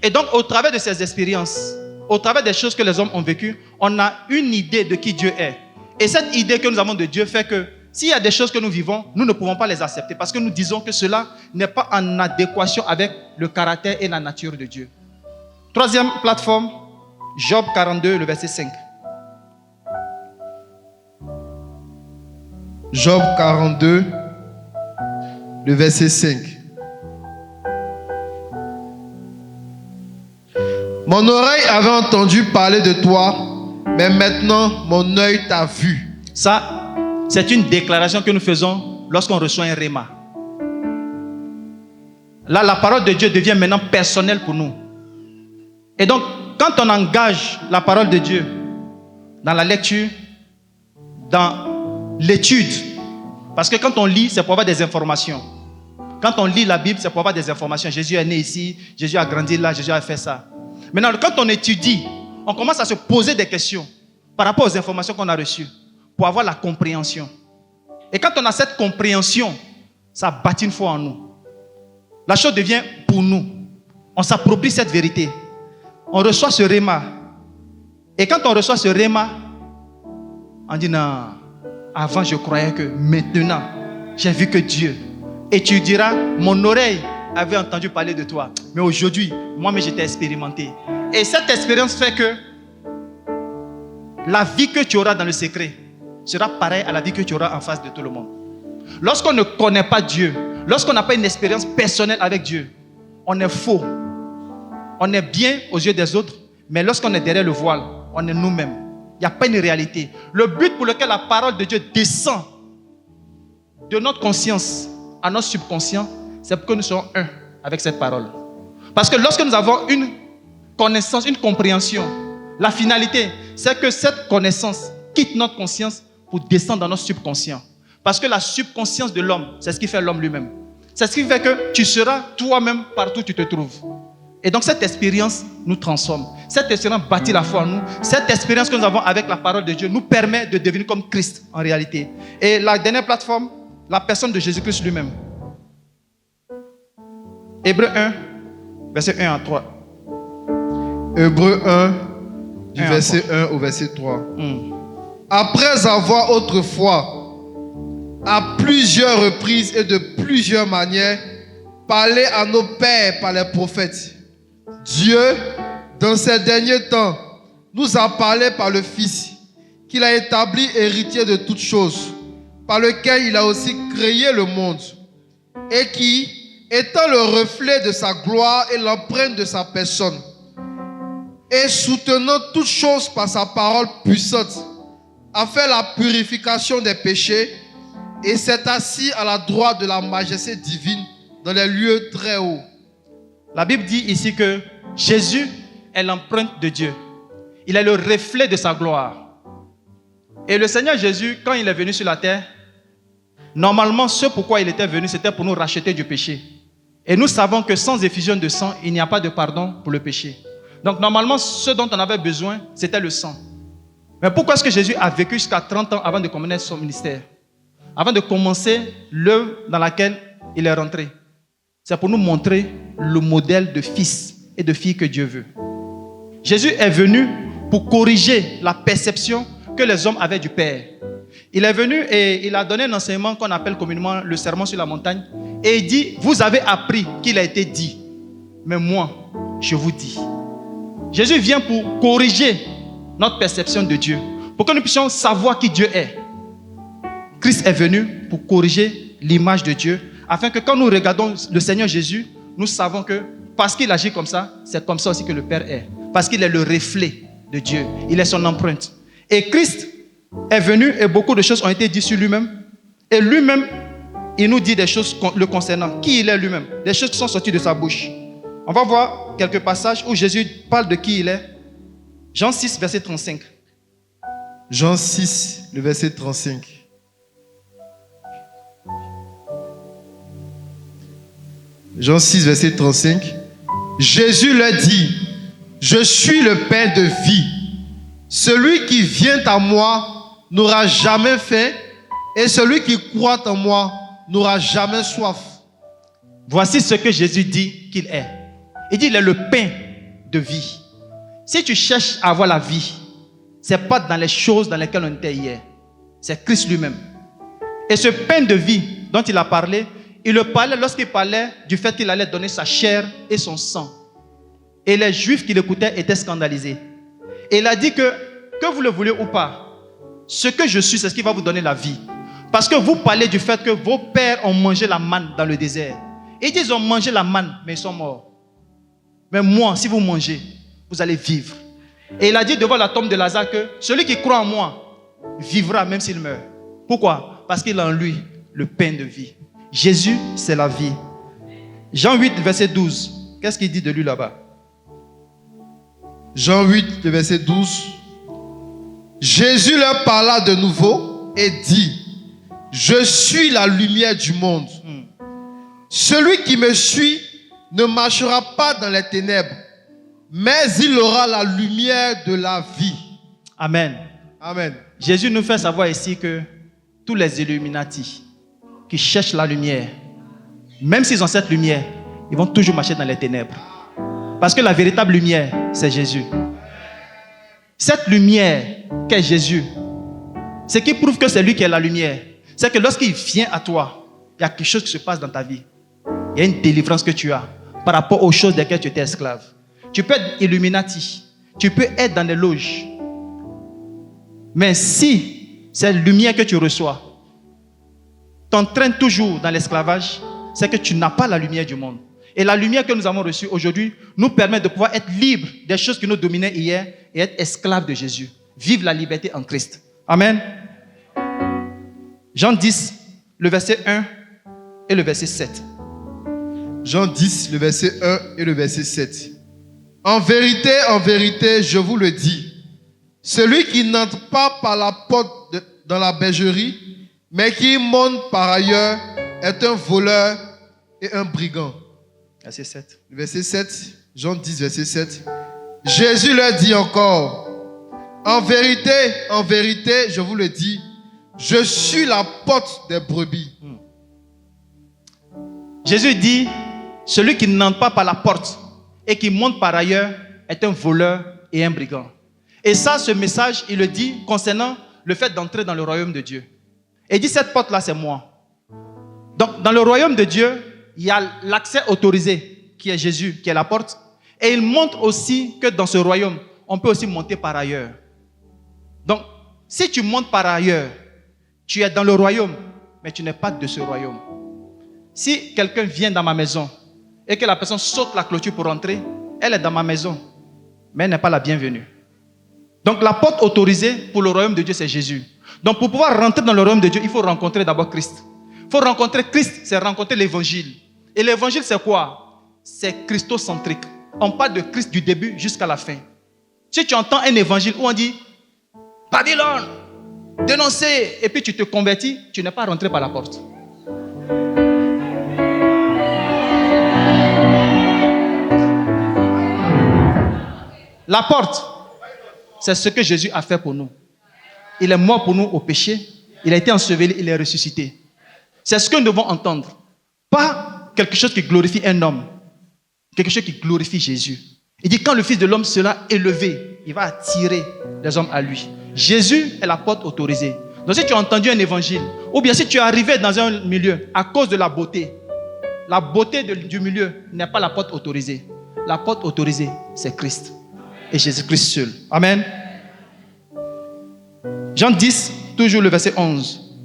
Et donc, au travers de ces expériences, au travers des choses que les hommes ont vécues, on a une idée de qui Dieu est. Et cette idée que nous avons de Dieu fait que s'il y a des choses que nous vivons, nous ne pouvons pas les accepter parce que nous disons que cela n'est pas en adéquation avec le caractère et la nature de Dieu. Troisième plateforme, Job 42, le verset 5. Job 42, le verset 5. Mon oreille avait entendu parler de toi, mais maintenant mon œil t'a vu. Ça, c'est une déclaration que nous faisons lorsqu'on reçoit un réma. Là, la parole de Dieu devient maintenant personnelle pour nous. Et donc, quand on engage la parole de Dieu dans la lecture, dans l'étude, parce que quand on lit, c'est pour avoir des informations. Quand on lit la Bible, c'est pour avoir des informations. Jésus est né ici, Jésus a grandi là, Jésus a fait ça. Maintenant, quand on étudie, on commence à se poser des questions par rapport aux informations qu'on a reçues pour avoir la compréhension. Et quand on a cette compréhension, ça bâtit une foi en nous. La chose devient pour nous. On s'approprie cette vérité. On reçoit ce réma. Et quand on reçoit ce réma, on dit non, avant je croyais que maintenant, j'ai vu que Dieu. Et tu diras, mon oreille avait entendu parler de toi. Mais aujourd'hui, moi-même j'étais expérimenté. Et cette expérience fait que la vie que tu auras dans le secret sera pareille à la vie que tu auras en face de tout le monde. Lorsqu'on ne connaît pas Dieu, lorsqu'on n'a pas une expérience personnelle avec Dieu, on est faux. On est bien aux yeux des autres, mais lorsqu'on est derrière le voile, on est nous-mêmes. Il n'y a pas une réalité. Le but pour lequel la parole de Dieu descend de notre conscience à notre subconscient, c'est pour que nous soyons un avec cette parole. Parce que lorsque nous avons une connaissance, une compréhension, la finalité, c'est que cette connaissance quitte notre conscience pour descendre dans notre subconscient. Parce que la subconscience de l'homme, c'est ce qui fait l'homme lui-même. C'est ce qui fait que tu seras toi-même partout où tu te trouves. Et donc cette expérience nous transforme. Cette expérience bâtit la foi en nous. Cette expérience que nous avons avec la parole de Dieu nous permet de devenir comme Christ en réalité. Et la dernière plateforme, la personne de Jésus-Christ lui-même. Hébreux 1, verset 1 à 3. Hébreux 1, du verset 1 au verset 3. Après avoir autrefois, à plusieurs reprises et de plusieurs manières, parlé à nos pères par les prophètes, Dieu, dans ces derniers temps, nous a parlé par le Fils, qu'il a établi héritier de toutes choses, par lequel il a aussi créé le monde, et qui, étant le reflet de sa gloire et l'empreinte de sa personne, et soutenant toutes choses par sa parole puissante, a fait la purification des péchés, et s'est assis à la droite de la majesté divine dans les lieux très hauts. La Bible dit ici que Jésus est l'empreinte de Dieu. Il est le reflet de sa gloire. Et le Seigneur Jésus, quand il est venu sur la terre, normalement, ce pourquoi il était venu, c'était pour nous racheter du péché. Et nous savons que sans effusion de sang, il n'y a pas de pardon pour le péché. Donc normalement, ce dont on avait besoin, c'était le sang. Mais pourquoi est-ce que Jésus a vécu jusqu'à 30 ans avant de commencer son ministère? Avant de commencer l'œuvre dans laquelle il est rentré. C'est pour nous montrer le modèle de fils et de fille que Dieu veut. Jésus est venu pour corriger la perception que les hommes avaient du Père. Il est venu et il a donné un enseignement qu'on appelle communément le sermon sur la montagne. Et il dit, vous avez appris qu'il a été dit, mais moi, je vous dis. Jésus vient pour corriger notre perception de Dieu, pour que nous puissions savoir qui Dieu est. Christ est venu pour corriger l'image de Dieu, afin que quand nous regardons le Seigneur Jésus, nous savons que parce qu'il agit comme ça, c'est comme ça aussi que le Père est. Parce qu'il est le reflet de Dieu. Il est son empreinte. Et Christ est venu et beaucoup de choses ont été dites sur lui-même. Et lui-même, il nous dit des choses le concernant. Qui il est lui-même. Des choses qui sont sorties de sa bouche. On va voir quelques passages où Jésus parle de qui il est. Jean 6, verset 35. Jean 6, le verset 35. Jean 6, verset 35. Jésus leur dit, je suis le pain de vie. Celui qui vient à moi n'aura jamais faim, et celui qui croit en moi n'aura jamais soif. Voici ce que Jésus dit qu'il est. Il dit, il est le pain de vie. Si tu cherches à avoir la vie, ce n'est pas dans les choses dans lesquelles on était hier. C'est Christ lui-même. Et ce pain de vie dont il a parlé, il le parlait lorsqu'il parlait du fait qu'il allait donner sa chair et son sang. Et les Juifs qui l'écoutaient étaient scandalisés. Et il a dit que vous le voulez ou pas, ce que je suis, c'est ce qui va vous donner la vie. Parce que vous parlez du fait que vos pères ont mangé la manne dans le désert. Ils disent qu'ils ont mangé la manne, mais ils sont morts. Mais moi, si vous mangez, vous allez vivre. Et il a dit devant la tombe de Lazare que celui qui croit en moi vivra même s'il meurt. Pourquoi? Parce qu'il a en lui le pain de vie. Jésus, c'est la vie. Jean 8, verset 12. Qu'est-ce qu'il dit de lui là-bas? Jean 8, le verset 12. Jésus leur parla de nouveau et dit: je suis la lumière du monde. Celui qui me suit ne marchera pas dans les ténèbres, mais il aura la lumière de la vie. Amen. Amen. Jésus nous fait savoir ici que tous les Illuminati qui cherchent la lumière, même s'ils ont cette lumière, ils vont toujours marcher dans les ténèbres. Parce que la véritable lumière, c'est Jésus. Cette lumière qu'est Jésus, ce qui prouve que c'est lui qui est la lumière, c'est que lorsqu'il vient à toi, il y a quelque chose qui se passe dans ta vie. Il y a une délivrance que tu as par rapport aux choses desquelles tu étais esclave. Tu peux être Illuminati, tu peux être dans des loges. Mais si cette lumière que tu reçois t'entraîne toujours dans l'esclavage, c'est que tu n'as pas la lumière du monde. Et la lumière que nous avons reçue aujourd'hui nous permet de pouvoir être libres des choses qui nous dominaient hier et être esclaves de Jésus. Vivre la liberté en Christ. Amen. Jean 10, le verset 1 et le verset 7. Jean 10, le verset 1 et le verset 7. En vérité, je vous le dis, celui qui n'entre pas par la porte dans la bergerie, mais qui monte par ailleurs, est un voleur et un brigand. Verset 7. Le verset 7, Jean 10, verset 7. Jésus leur dit encore: en vérité, je vous le dis, je suis la porte des brebis. Jésus dit, celui qui n'entre pas par la porte et qui monte par ailleurs est un voleur et un brigand. Et ça, ce message, il le dit concernant le fait d'entrer dans le royaume de Dieu. Et il dit, cette porte-là, c'est moi. Donc, dans le royaume de Dieu, il y a l'accès autorisé, qui est Jésus, qui est la porte. Et il montre aussi que dans ce royaume, on peut aussi monter par ailleurs. Donc, si tu montes par ailleurs, tu es dans le royaume, mais tu n'es pas de ce royaume. Si quelqu'un vient dans ma maison et que la personne saute la clôture pour entrer, elle est dans ma maison, mais elle n'est pas la bienvenue. Donc, la porte autorisée pour le royaume de Dieu, c'est Jésus. Donc, pour pouvoir rentrer dans le royaume de Dieu, il faut rencontrer d'abord Christ. Il faut rencontrer Christ, c'est rencontrer l'évangile. Et l'évangile, c'est quoi? C'est christocentrique. On parle de Christ du début jusqu'à la fin. Si tu entends un évangile où on dit Babylone, dénoncé, et puis tu te convertis, tu n'es pas rentré par la porte. La porte, c'est ce que Jésus a fait pour nous. Il est mort pour nous au péché, il a été enseveli, il est ressuscité. C'est ce que nous devons entendre. Pas quelque chose qui glorifie un homme, quelque chose qui glorifie Jésus. Il dit quand le Fils de l'homme sera élevé, il va attirer les hommes à lui. Jésus est la porte autorisée. Donc si tu as entendu un évangile, ou bien si tu es arrivé dans un milieu à cause de la beauté du milieu n'est pas la porte autorisée. La porte autorisée, c'est Christ. Et Jésus-Christ seul. Amen. Jean 10, toujours le verset 11.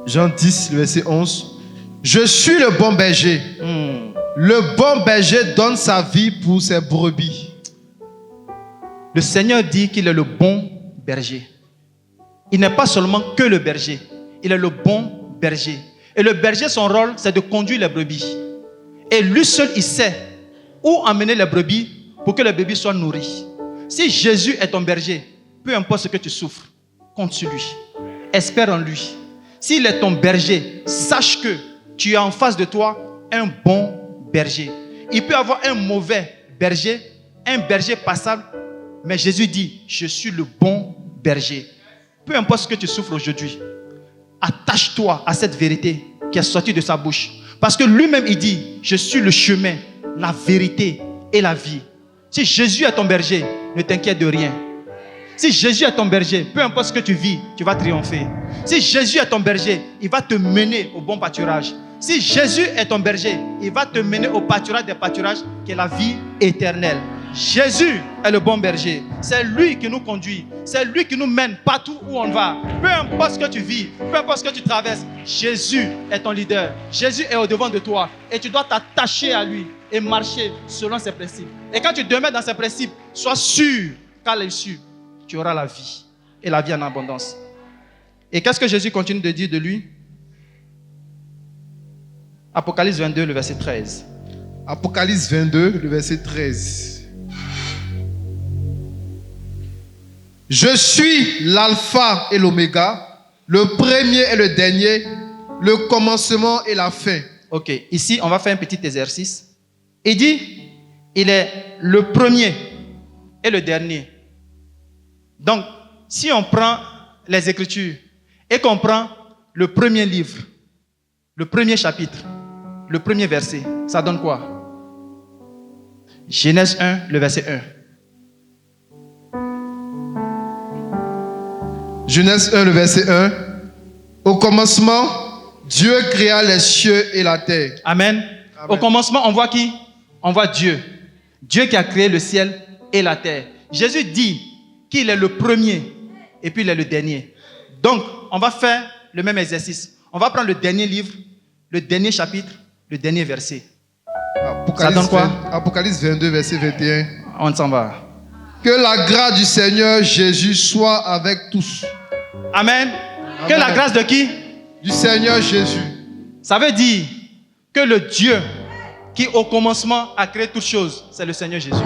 Jean 10, le verset 11. Je suis le bon berger. Le bon berger donne sa vie pour ses brebis. Le Seigneur dit qu'il est le bon berger. Il n'est pas seulement que le berger. Il est le bon berger. Et le berger, son rôle, c'est de conduire les brebis. Et lui seul, il sait où emmener les brebis pour que les brebis soient nourris. Si Jésus est ton berger, peu importe ce que tu souffres, compte sur lui. Espère en lui. S'il est ton berger, sache que tu as en face de toi un bon berger. Il peut y avoir un mauvais berger, un berger passable, mais Jésus dit, je suis le bon berger. Peu importe ce que tu souffres aujourd'hui, attache-toi à cette vérité qui est sortie de sa bouche. Parce que lui-même, il dit, je suis le chemin, la vérité et la vie. Si Jésus est ton berger, ne t'inquiète de rien. Si Jésus est ton berger, peu importe ce que tu vis, tu vas triompher. Si Jésus est ton berger, il va te mener au bon pâturage. Si Jésus est ton berger, il va te mener au pâturage des pâturages qui est la vie éternelle. Jésus est le bon berger. C'est lui qui nous conduit. C'est lui qui nous mène partout où on va. Peu importe ce que tu vis, peu importe ce que tu traverses, Jésus est ton leader. Jésus est au-devant de toi. Et tu dois t'attacher à lui et marcher selon ses principes. Et quand tu demeures dans ses principes, sois sûr qu'à l'issue, tu auras la vie. Et la vie en abondance. Et qu'est-ce que Jésus continue de dire de lui? Apocalypse 22, le verset 13. Apocalypse 22, le verset 13. Je suis l'alpha et l'oméga, le premier et le dernier, le commencement et la fin. Ok, ici on va faire un petit exercice. Il dit, il est le premier et le dernier. Donc, si on prend les Écritures et qu'on prend le premier livre, le premier chapitre, le premier verset, ça donne quoi? Genèse 1, le verset 1. Genèse 1, le verset 1. Au commencement, Dieu créa les cieux et la terre. Amen. Amen. Au commencement, on voit qui? On voit Dieu. Dieu qui a créé le ciel et la terre. Jésus dit qu'il est le premier et puis il est le dernier. Donc, on va faire le même exercice. On va prendre le dernier livre, le dernier chapitre, le dernier verset. Ça donne quoi? Apocalypse 22, verset 21. On s'en va. Que la grâce du Seigneur Jésus soit avec tous. Amen. Amen. Que la grâce de qui? Du Seigneur Jésus. Ça veut dire que le Dieu qui au commencement a créé toutes choses, c'est le Seigneur Jésus.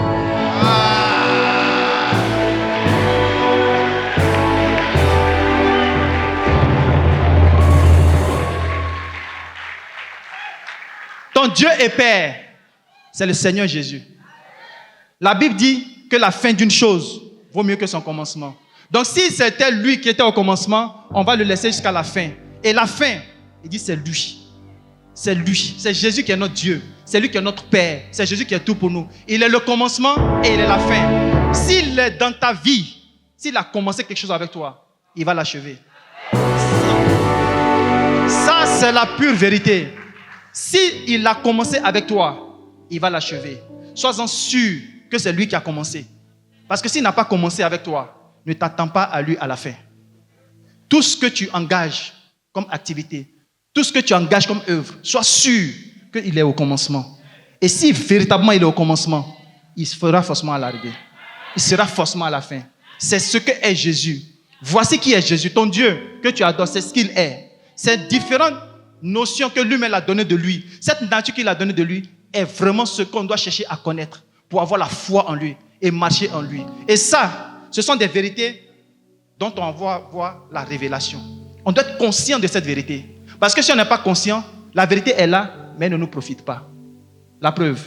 Ton Dieu est Père, c'est le Seigneur Jésus. La Bible dit que la fin d'une chose vaut mieux que son commencement. Donc si c'était lui qui était au commencement, on va le laisser jusqu'à la fin. Et la fin, il dit c'est lui. C'est lui. C'est Jésus qui est notre Dieu. C'est lui qui est notre Père. C'est Jésus qui est tout pour nous. Il est le commencement et il est la fin. S'il est dans ta vie, s'il a commencé quelque chose avec toi, il va l'achever. Ça, c'est la pure vérité. S'il a commencé avec toi, il va l'achever. Sois-en sûr que c'est lui qui a commencé. Parce que s'il n'a pas commencé avec toi, ne t'attends pas à lui à la fin. Tout ce que tu engages comme activité, tout ce que tu engages comme œuvre, sois sûr qu'il est au commencement. Et si véritablement il est au commencement, il fera forcément à l'arrivée. Il sera forcément à la fin. C'est ce que est Jésus. Voici qui est Jésus, ton Dieu que tu adores, c'est ce qu'il est. C'est différentes notions que lui-même a donné de lui. Cette nature qu'il a donnée de lui est vraiment ce qu'on doit chercher à connaître pour avoir la foi en lui et marcher en lui. Et ça, ce sont des vérités dont on va voir la révélation. On doit être conscient de cette vérité. Parce que si on n'est pas conscient, la vérité est là, mais elle ne nous profite pas. La preuve,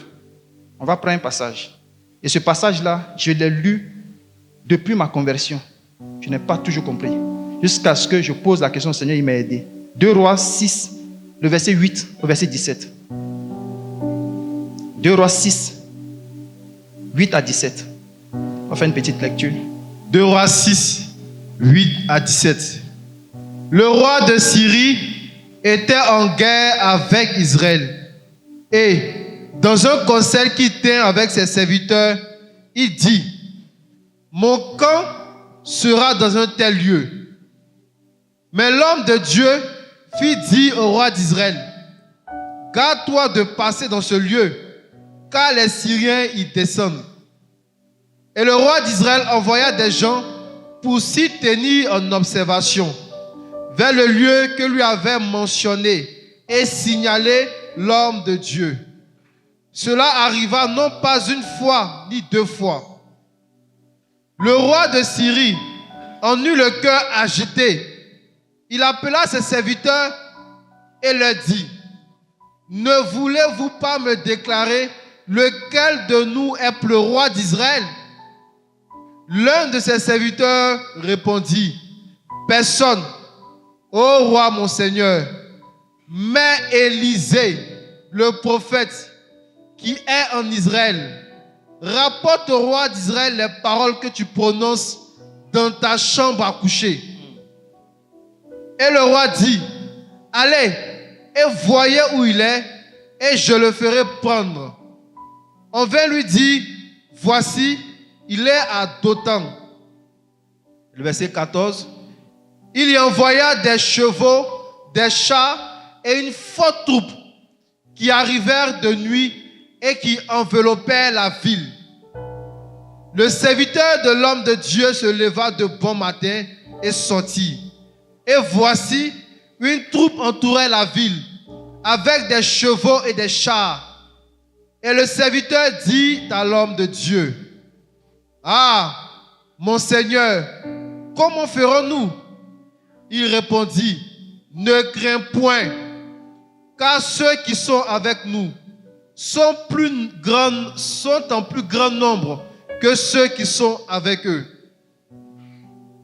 on va prendre un passage. Et ce passage-là, je l'ai lu depuis ma conversion. Je n'ai pas toujours compris. Jusqu'à ce que je pose la question au Seigneur, il m'a aidé. 2 Rois 6, le verset 8 au verset 17. 2 Rois 6, 8 à 17. On va faire une petite lecture. 2 Rois 6, 8 à 17. Le roi de Syrie était en guerre avec Israël. Et dans un conseil qu'il tient avec ses serviteurs, il dit: mon camp sera dans un tel lieu. Mais l'homme de Dieu fit dire au roi d'Israël: garde-toi de passer dans ce lieu, car les Syriens y descendent. Et le roi d'Israël envoya des gens pour s'y tenir en observation vers le lieu que lui avait mentionné et signalé l'homme de Dieu. Cela arriva non pas une fois ni 2 fois. Le roi de Syrie en eut le cœur agité. Il appela ses serviteurs et leur dit: ne voulez-vous pas me déclarer lequel de nous est le roi d'Israël? L'un de ses serviteurs répondit: personne, ô roi mon Seigneur, mais Élisée, le prophète, qui est en Israël, rapporte au roi d'Israël les paroles que tu prononces dans ta chambre à coucher. Et le roi dit: allez et voyez où il est, et je le ferai prendre. On vint lui dire: voici, il est à Dothan. le verset 14. Il y envoya des chevaux, des chars et une forte troupe qui arrivèrent de nuit et qui enveloppèrent la ville. Le serviteur de l'homme de Dieu se leva de bon matin et sortit. Et voici, une troupe entourait la ville avec des chevaux et des chars. Et le serviteur dit à l'homme de Dieu: Ah, mon Seigneur, comment ferons-nous? Il répondit: Ne crains point, car ceux qui sont avec nous sont en plus grand nombre que ceux qui sont avec eux.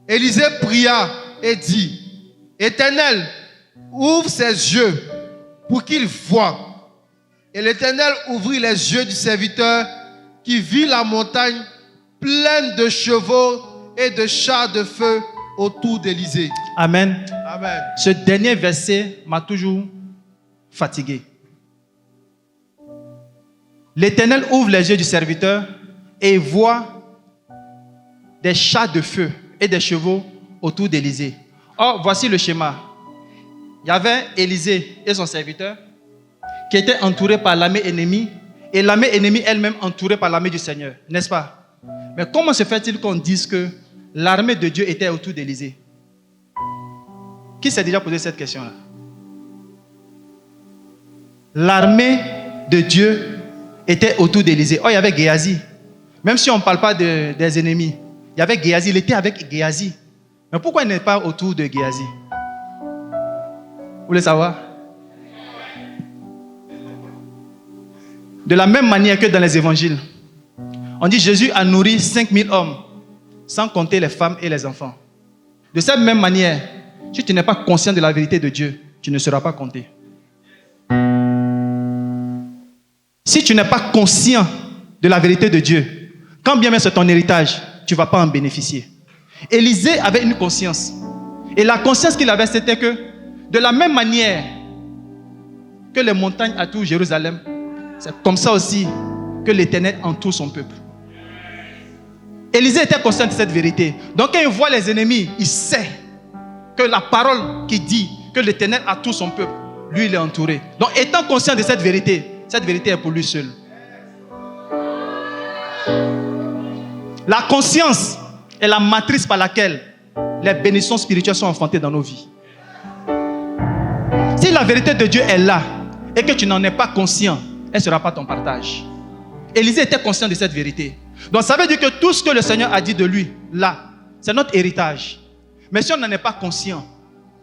Élisée pria et dit: Éternel, ouvre ses yeux pour qu'il voie. Et l'Éternel ouvrit les yeux du serviteur qui vit la montagne pleine de chevaux et de chars de feu autour d'Élisée. Amen. Amen. Ce dernier verset m'a toujours fatigué. L'Éternel ouvre les yeux du serviteur et voit des chars de feu et des chevaux autour d'Élisée. Or, voici le schéma. Il y avait Élisée et son serviteur qui étaient entourés par l'armée ennemie et l'armée ennemie elle-même entourée par l'armée du Seigneur, n'est-ce pas? Mais comment se fait-il qu'on dise que l'armée de Dieu était autour d'Élisée? Qui s'est déjà posé cette question-là? L'armée de Dieu était autour d'Élisée. Oh, il y avait Géasi. Même si on ne parle pas des ennemis, il y avait Géasi, il était avec Géasi. Mais pourquoi il n'est pas autour de Géasi? Vous voulez savoir? De la même manière que dans les évangiles, on dit Jésus a nourri 5000 hommes, sans compter les femmes et les enfants. De cette même manière, si tu n'es pas conscient de la vérité de Dieu, tu ne seras pas compté. Si tu n'es pas conscient de la vérité de Dieu, quand bien même c'est ton héritage, tu ne vas pas en bénéficier. Élisée avait une conscience. Et la conscience qu'il avait, c'était que de la même manière que les montagnes entourent Jérusalem, c'est comme ça aussi que l'Éternel entoure son peuple. Élisée était conscient de cette vérité. Donc quand il voit les ennemis, il sait que la parole qui dit que l'Éternel entoure son peuple, lui il est entouré. Donc étant conscient de cette vérité est pour lui seul. La conscience est la matrice par laquelle les bénédictions spirituelles sont enfantées dans nos vies. Si la vérité de Dieu est là et que tu n'en es pas conscient, elle ne sera pas ton partage. Élisée était conscient de cette vérité. Donc ça veut dire que tout ce que le Seigneur a dit de lui, là, c'est notre héritage. Mais si on n'en est pas conscient,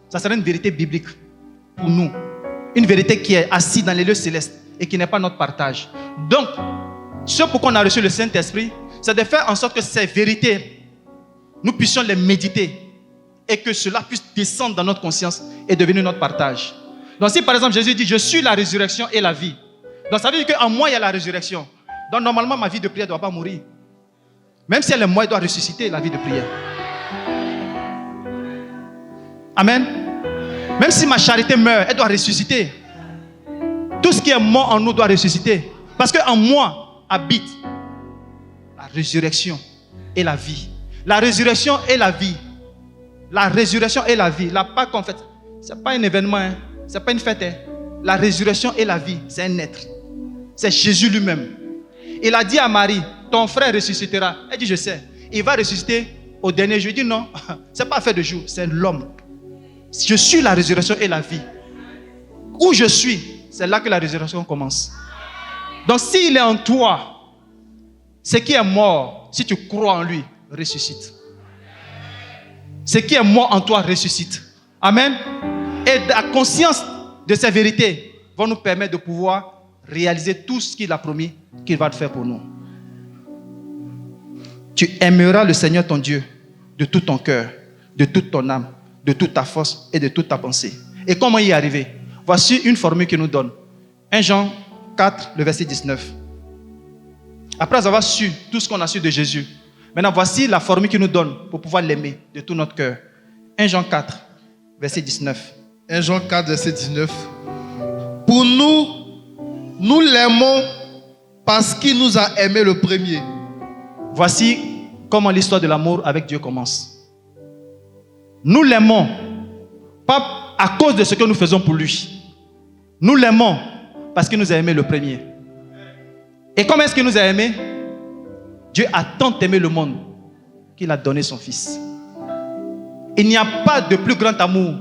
ça sera une vérité biblique pour nous. Une vérité qui est assise dans les lieux célestes et qui n'est pas notre partage. Donc, ce pourquoi on a reçu le Saint-Esprit, c'est de faire en sorte que ces vérités, nous puissions les méditer et que cela puisse descendre dans notre conscience et devenir notre partage. Donc si par exemple Jésus dit « Je suis la résurrection et la vie », donc ça veut dire qu'en moi il y a la résurrection. Donc normalement ma vie de prière ne doit pas mourir. Même si elle est morte, elle doit ressusciter la vie de prière. Amen. Même si ma charité meurt, elle doit ressusciter. Tout ce qui est mort en nous doit ressusciter. Parce qu'en moi habite la résurrection et la vie. La résurrection et la vie. La résurrection et la vie. La Pâque en fait, ce n'est pas un événement, hein. Ce n'est pas une fête. Hein. La résurrection et la vie, c'est un être. C'est Jésus lui-même. Il a dit à Marie, ton frère ressuscitera. Elle dit, je sais. Il va ressusciter au dernier jour. Il dit, non, ce n'est pas fait de jour, c'est l'homme. Je suis la résurrection et la vie. Où je suis, c'est là que la résurrection commence. Donc s'il est en toi, ce qui est mort, si tu crois en lui, ressuscite. Ce qui est mort en toi ressuscite. Amen. Et la conscience de ces vérités va nous permettre de pouvoir réaliser tout ce qu'il a promis qu'il va te faire pour nous. Tu aimeras le Seigneur ton Dieu de tout ton cœur, de toute ton âme, de toute ta force et de toute ta pensée. Et comment y arriver? Voici une formule qu'il nous donne. 1 Jean 4, le verset 19. Après avoir su tout ce qu'on a su de Jésus, maintenant voici la formule qu'il nous donne pour pouvoir l'aimer de tout notre cœur. 1 Jean 4, verset 19. 1 Jean 4, verset 19. Pour nous l'aimons parce qu'il nous a aimés le premier. Voici comment l'histoire de l'amour avec Dieu commence. Nous l'aimons, pas à cause de ce que nous faisons pour lui. Nous l'aimons parce qu'il nous a aimé le premier. Et comment est-ce qu'il nous a aimés? Dieu a tant aimé le monde qu'il a donné son Fils. Il n'y a pas de plus grand amour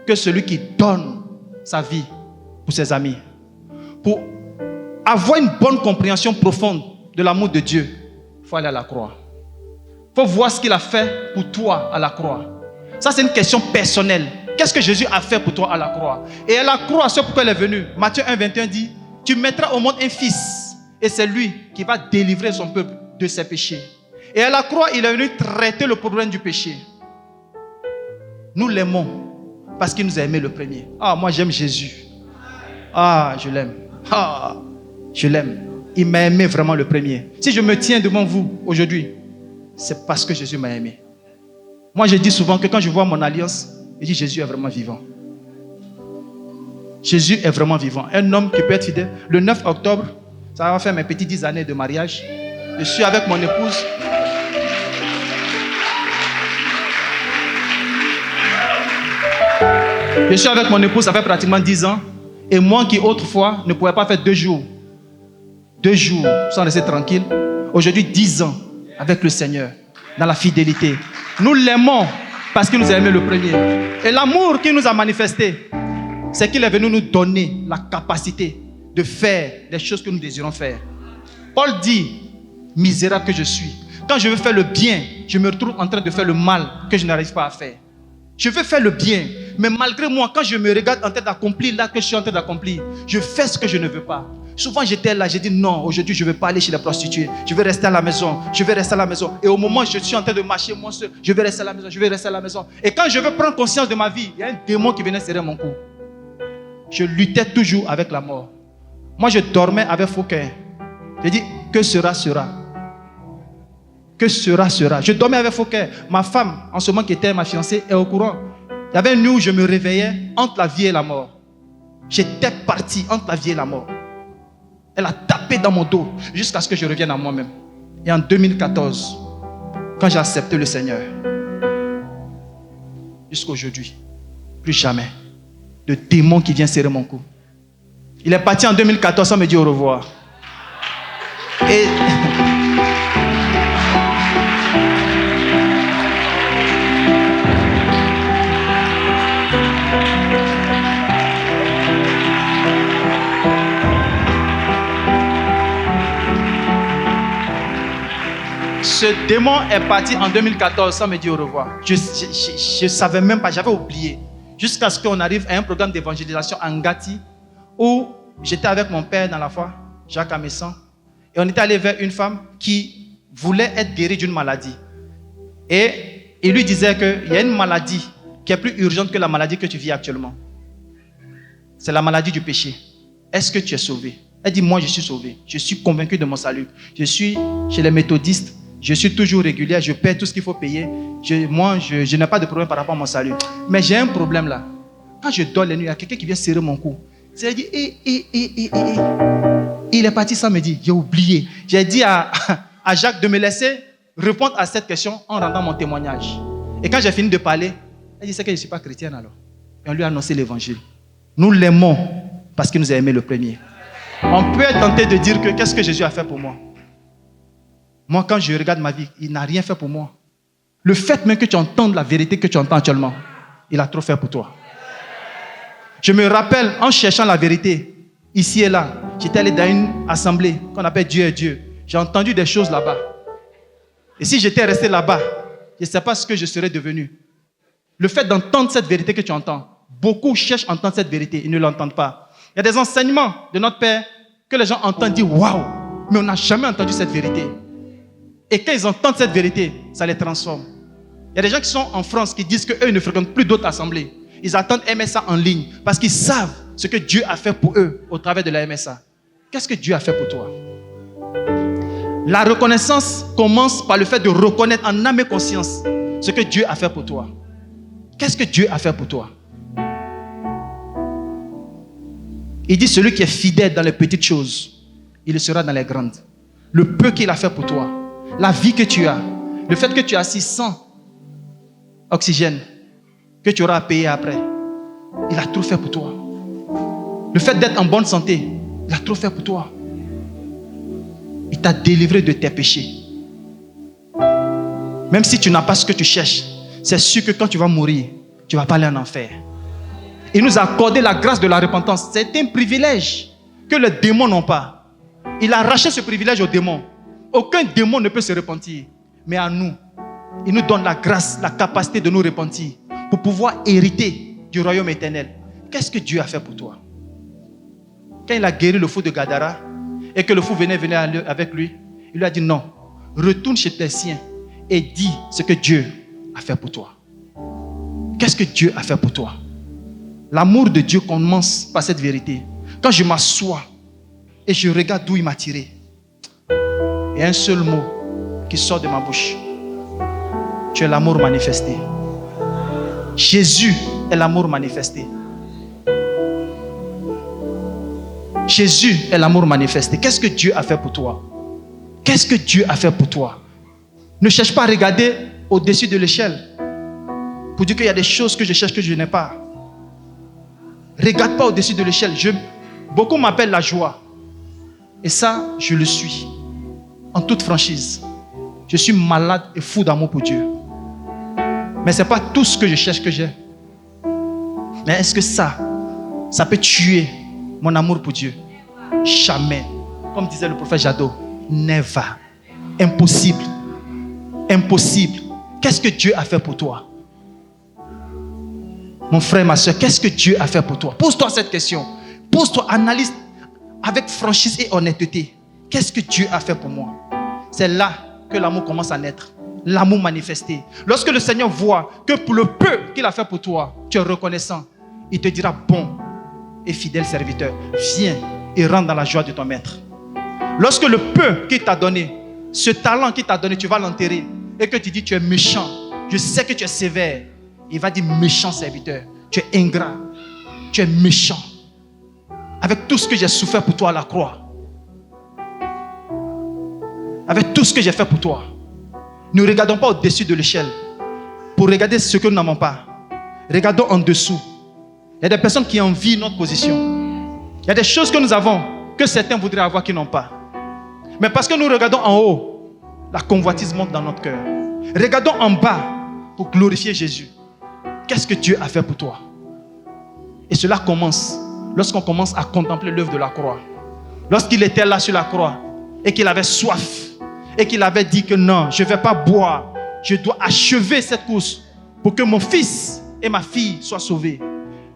que celui qui donne sa vie pour ses amis. Pour avoir une bonne compréhension profonde de l'amour de Dieu, il faut aller à la croix. Il faut voir ce qu'il a fait pour toi à la croix. Ça, c'est une question personnelle. Qu'est-ce que Jésus a fait pour toi à la croix? Et à la croix, c'est pourquoi il est venu. Matthieu 1, 21 dit, tu mettras au monde un fils, et c'est lui qui va délivrer son peuple de ses péchés. Et à la croix, il est venu traiter le problème du péché. Nous l'aimons parce qu'il nous a aimé le premier. Ah, moi j'aime Jésus. Ah, je l'aime. Ah, je l'aime. Il m'a aimé vraiment le premier. Si je me tiens devant vous aujourd'hui, c'est parce que Jésus m'a aimé. Moi, je dis souvent que quand je vois mon alliance, je dis Jésus est vraiment vivant. Jésus est vraiment vivant. Un homme qui peut être fidèle. Le 9 octobre, ça va faire mes petites 10 années de mariage. Je suis avec mon épouse. Je suis avec mon épouse, ça fait pratiquement 10 ans. Et moi qui autrefois ne pouvais pas faire 2 jours sans rester tranquille. Aujourd'hui, 10 ans avec le Seigneur, dans la fidélité. Nous l'aimons parce qu'il nous a aimé le premier. Et l'amour qu'il nous a manifesté, c'est qu'il est venu nous donner la capacité de faire les choses que nous désirons faire. Paul dit, misérable que je suis. Quand je veux faire le bien, je me retrouve en train de faire le mal que je n'arrive pas à faire. Je veux faire le bien, mais malgré moi, quand je me regarde en train d'accomplir là que je suis en train d'accomplir, je fais ce que je ne veux pas. Souvent j'étais là, j'ai dit non, aujourd'hui je ne veux pas aller chez les prostituées, je vais rester à la maison, je vais rester à la maison. Et au moment où je suis en train de marcher moi seul, je vais rester à la maison, je vais rester à la maison. Et quand je veux prendre conscience de ma vie, il y a un démon qui venait serrer mon cou. Je luttais toujours avec la mort. Moi je dormais avec faux cœur. J'ai dit, que sera, sera. Que sera, sera. Je dormais avec faux cœur. Ma femme, en ce moment qui était ma fiancée, est au courant. Il y avait une nuit où je me réveillais entre la vie et la mort. J'étais parti entre la vie et la mort. Elle a tapé dans mon dos jusqu'à ce que je revienne à moi-même. Et en 2014, quand j'ai accepté le Seigneur, jusqu'à aujourd'hui, plus jamais de démon qui vient serrer mon cou. Il est parti en 2014 sans me dire au revoir. Et ce démon est parti en 2014 sans me dire au revoir. Je ne savais même pas, j'avais oublié. Jusqu'à ce qu'on arrive à un programme d'évangélisation en Ngati où j'étais avec mon père dans la foi, Jacques Amessan, et on était allé vers une femme qui voulait être guérie d'une maladie. Et il lui disait qu'il y a une maladie qui est plus urgente que la maladie que tu vis actuellement. C'est la maladie du péché. Est-ce que tu es sauvé? Elle dit, moi je suis sauvé. Je suis convaincu de mon salut. Je suis chez les méthodistes. Je suis toujours régulier, je paie tout ce qu'il faut payer. Je n'ai pas de problème par rapport à mon salut. Mais j'ai un problème là. Quand je dors les nuits, il y a quelqu'un qui vient serrer mon cou. C'est dit, il est parti sans me dire. J'ai oublié. J'ai dit à Jacques de me laisser répondre à cette question en rendant mon témoignage. Et quand j'ai fini de parler, elle dit, c'est que je ne suis pas chrétienne alors. Et on lui a annoncé l'évangile. Nous l'aimons parce qu'il nous a aimé le premier. On peut être tenté de dire que qu'est-ce que Jésus a fait pour moi? Moi, quand je regarde ma vie, il n'a rien fait pour moi. Le fait même que tu entendes la vérité que tu entends actuellement, il a trop fait pour toi. Je me rappelle, en cherchant la vérité, ici et là, j'étais allé dans une assemblée qu'on appelle Dieu est Dieu. J'ai entendu des choses là-bas. Et si j'étais resté là-bas, je ne sais pas ce que je serais devenu. Le fait d'entendre cette vérité que tu entends, beaucoup cherchent à entendre cette vérité, ils ne l'entendent pas. Il y a des enseignements de notre Père que les gens entendent dire « Waouh !» Mais on n'a jamais entendu cette vérité. Et quand ils entendent cette vérité, ça les transforme. Il y a des gens qui sont en France qui disent qu'eux ne fréquentent plus d'autres assemblées. Ils attendent MSA en ligne parce qu'ils savent ce que Dieu a fait pour eux au travers de la MSA. Qu'est-ce que Dieu a fait pour toi? La reconnaissance commence par le fait de reconnaître en âme et conscience ce que Dieu a fait pour toi. Qu'est-ce que Dieu a fait pour toi? Il dit celui qui est fidèle dans les petites choses, il le sera dans les grandes. Le peu qu'il a fait pour toi, la vie que tu as, le fait que tu as assis sans oxygène, que tu auras à payer après. Il a trop fait pour toi. Le fait d'être en bonne santé, il a trop fait pour toi. Il t'a délivré de tes péchés. Même si tu n'as pas ce que tu cherches, c'est sûr que quand tu vas mourir, tu ne vas pas aller en enfer. Il nous a accordé la grâce de la repentance. C'est un privilège que les démons n'ont pas. Il a arraché ce privilège aux démons. Aucun démon ne peut se repentir. Mais à nous, il nous donne la grâce, la capacité de nous repentir pour pouvoir hériter du royaume éternel. Qu'est-ce que Dieu a fait pour toi? Quand il a guéri le fou de Gadara et que le fou venait avec lui, il lui a dit non, retourne chez tes siens et dis ce que Dieu a fait pour toi. Qu'est-ce que Dieu a fait pour toi? L'amour de Dieu commence par cette vérité. Quand je m'assois et je regarde d'où il m'a tiré, il y a un seul mot qui sort de ma bouche. Tu es l'amour manifesté. Jésus est l'amour manifesté. Jésus est l'amour manifesté. Qu'est-ce que Dieu a fait pour toi? Qu'est-ce que Dieu a fait pour toi? Ne cherche pas à regarder au-dessus de l'échelle pour dire qu'il y a des choses que je cherche que je n'ai pas. Regarde pas au-dessus de l'échelle. Beaucoup m'appellent la joie. Et ça, je le suis. En toute franchise. Je suis malade et fou d'amour pour Dieu. Mais ce n'est pas tout ce que je cherche que j'ai. Mais est-ce que ça peut tuer mon amour pour Dieu? Jamais. Comme disait le prophète Jadot, never. Impossible. Impossible. Qu'est-ce que Dieu a fait pour toi? Mon frère, ma soeur, qu'est-ce que Dieu a fait pour toi? Pose-toi cette question. Pose-toi, analyse avec franchise et honnêteté. Qu'est-ce que Dieu a fait pour moi? C'est là que l'amour commence à naître. L'amour manifesté. Lorsque le Seigneur voit que pour le peu qu'il a fait pour toi, tu es reconnaissant, il te dira, bon et fidèle serviteur, viens et rentre dans la joie de ton maître. Lorsque le peu qu'il t'a donné, ce talent qu'il t'a donné, tu vas l'enterrer et que tu dis, tu es méchant, je sais que tu es sévère, il va dire, méchant serviteur, tu es ingrat, tu es méchant. Avec tout ce que j'ai souffert pour toi à la croix, avec tout ce que j'ai fait pour toi, ne regardons pas au-dessus de l'échelle pour regarder ce que nous n'avons pas. Regardons en dessous. Il y a des personnes qui envient notre position. Il y a des choses que nous avons que certains voudraient avoir qui n'ont pas. Mais parce que nous regardons en haut, la convoitise monte dans notre cœur. Regardons en bas pour glorifier Jésus. Qu'est-ce que Dieu a fait pour toi? Et cela commence lorsqu'on commence à contempler l'œuvre de la croix. Lorsqu'il était là sur la croix et qu'il avait soif et qu'il avait dit que non, je ne vais pas boire, je dois achever cette course pour que mon fils et ma fille soient sauvés.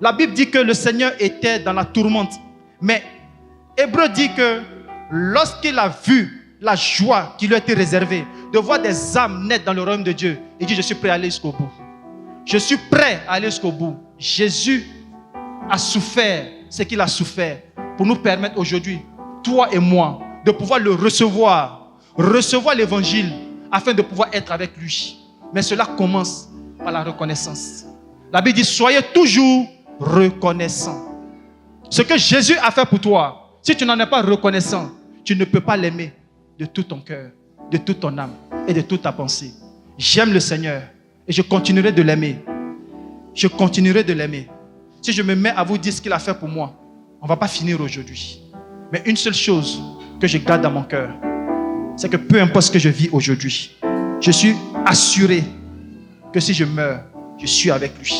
La Bible dit que le Seigneur était dans la tourmente. Mais Hébreu dit que lorsqu'il a vu la joie qui lui a été réservée de voir des âmes naître dans le royaume de Dieu, il dit, je suis prêt à aller jusqu'au bout. Je suis prêt à aller jusqu'au bout. Jésus a souffert ce qu'il a souffert pour nous permettre aujourd'hui, toi et moi, de pouvoir le recevoir l'évangile afin de pouvoir être avec lui. Mais cela commence par la reconnaissance. La Bible dit, soyez toujours reconnaissants. Ce que Jésus a fait pour toi, si tu n'en es pas reconnaissant, tu ne peux pas l'aimer de tout ton cœur, de toute ton âme et de toute ta pensée. J'aime le Seigneur et je continuerai de l'aimer. Je continuerai de l'aimer. Si je me mets à vous dire ce qu'il a fait pour moi, on ne va pas finir aujourd'hui. Mais une seule chose que je garde dans mon cœur, c'est que peu importe ce que je vis aujourd'hui, je suis assuré que si je meurs, je suis avec lui.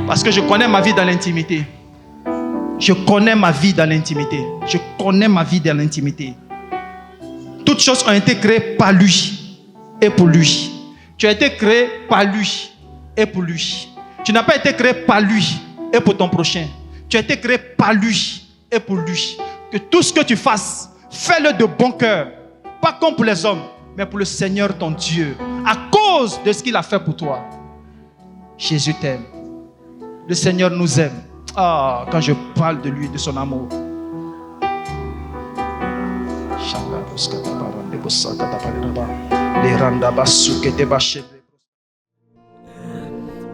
Parce que je connais ma vie dans l'intimité. Je connais ma vie dans l'intimité. Je connais ma vie dans l'intimité. Toutes choses ont été créées par lui et pour lui. Tu as été créé par lui et pour lui. Tu n'as pas été créé par lui et pour ton prochain. Tu as été créé par lui et pour lui. Que tout ce que tu fasses, fais-le de bon cœur. Pas comme pour les hommes, mais pour le Seigneur ton Dieu. À cause de ce qu'il a fait pour toi. Jésus t'aime. Le Seigneur nous aime. Ah, quand je parle de lui, de son amour.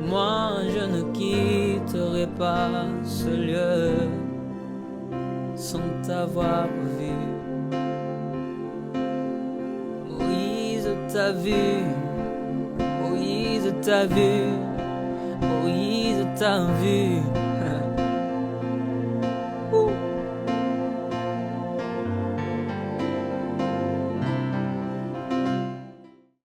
Moi, je ne quitterai pas ce lieu sans t'avoir vu. Moïse t'a vu, Moïse t'a vu.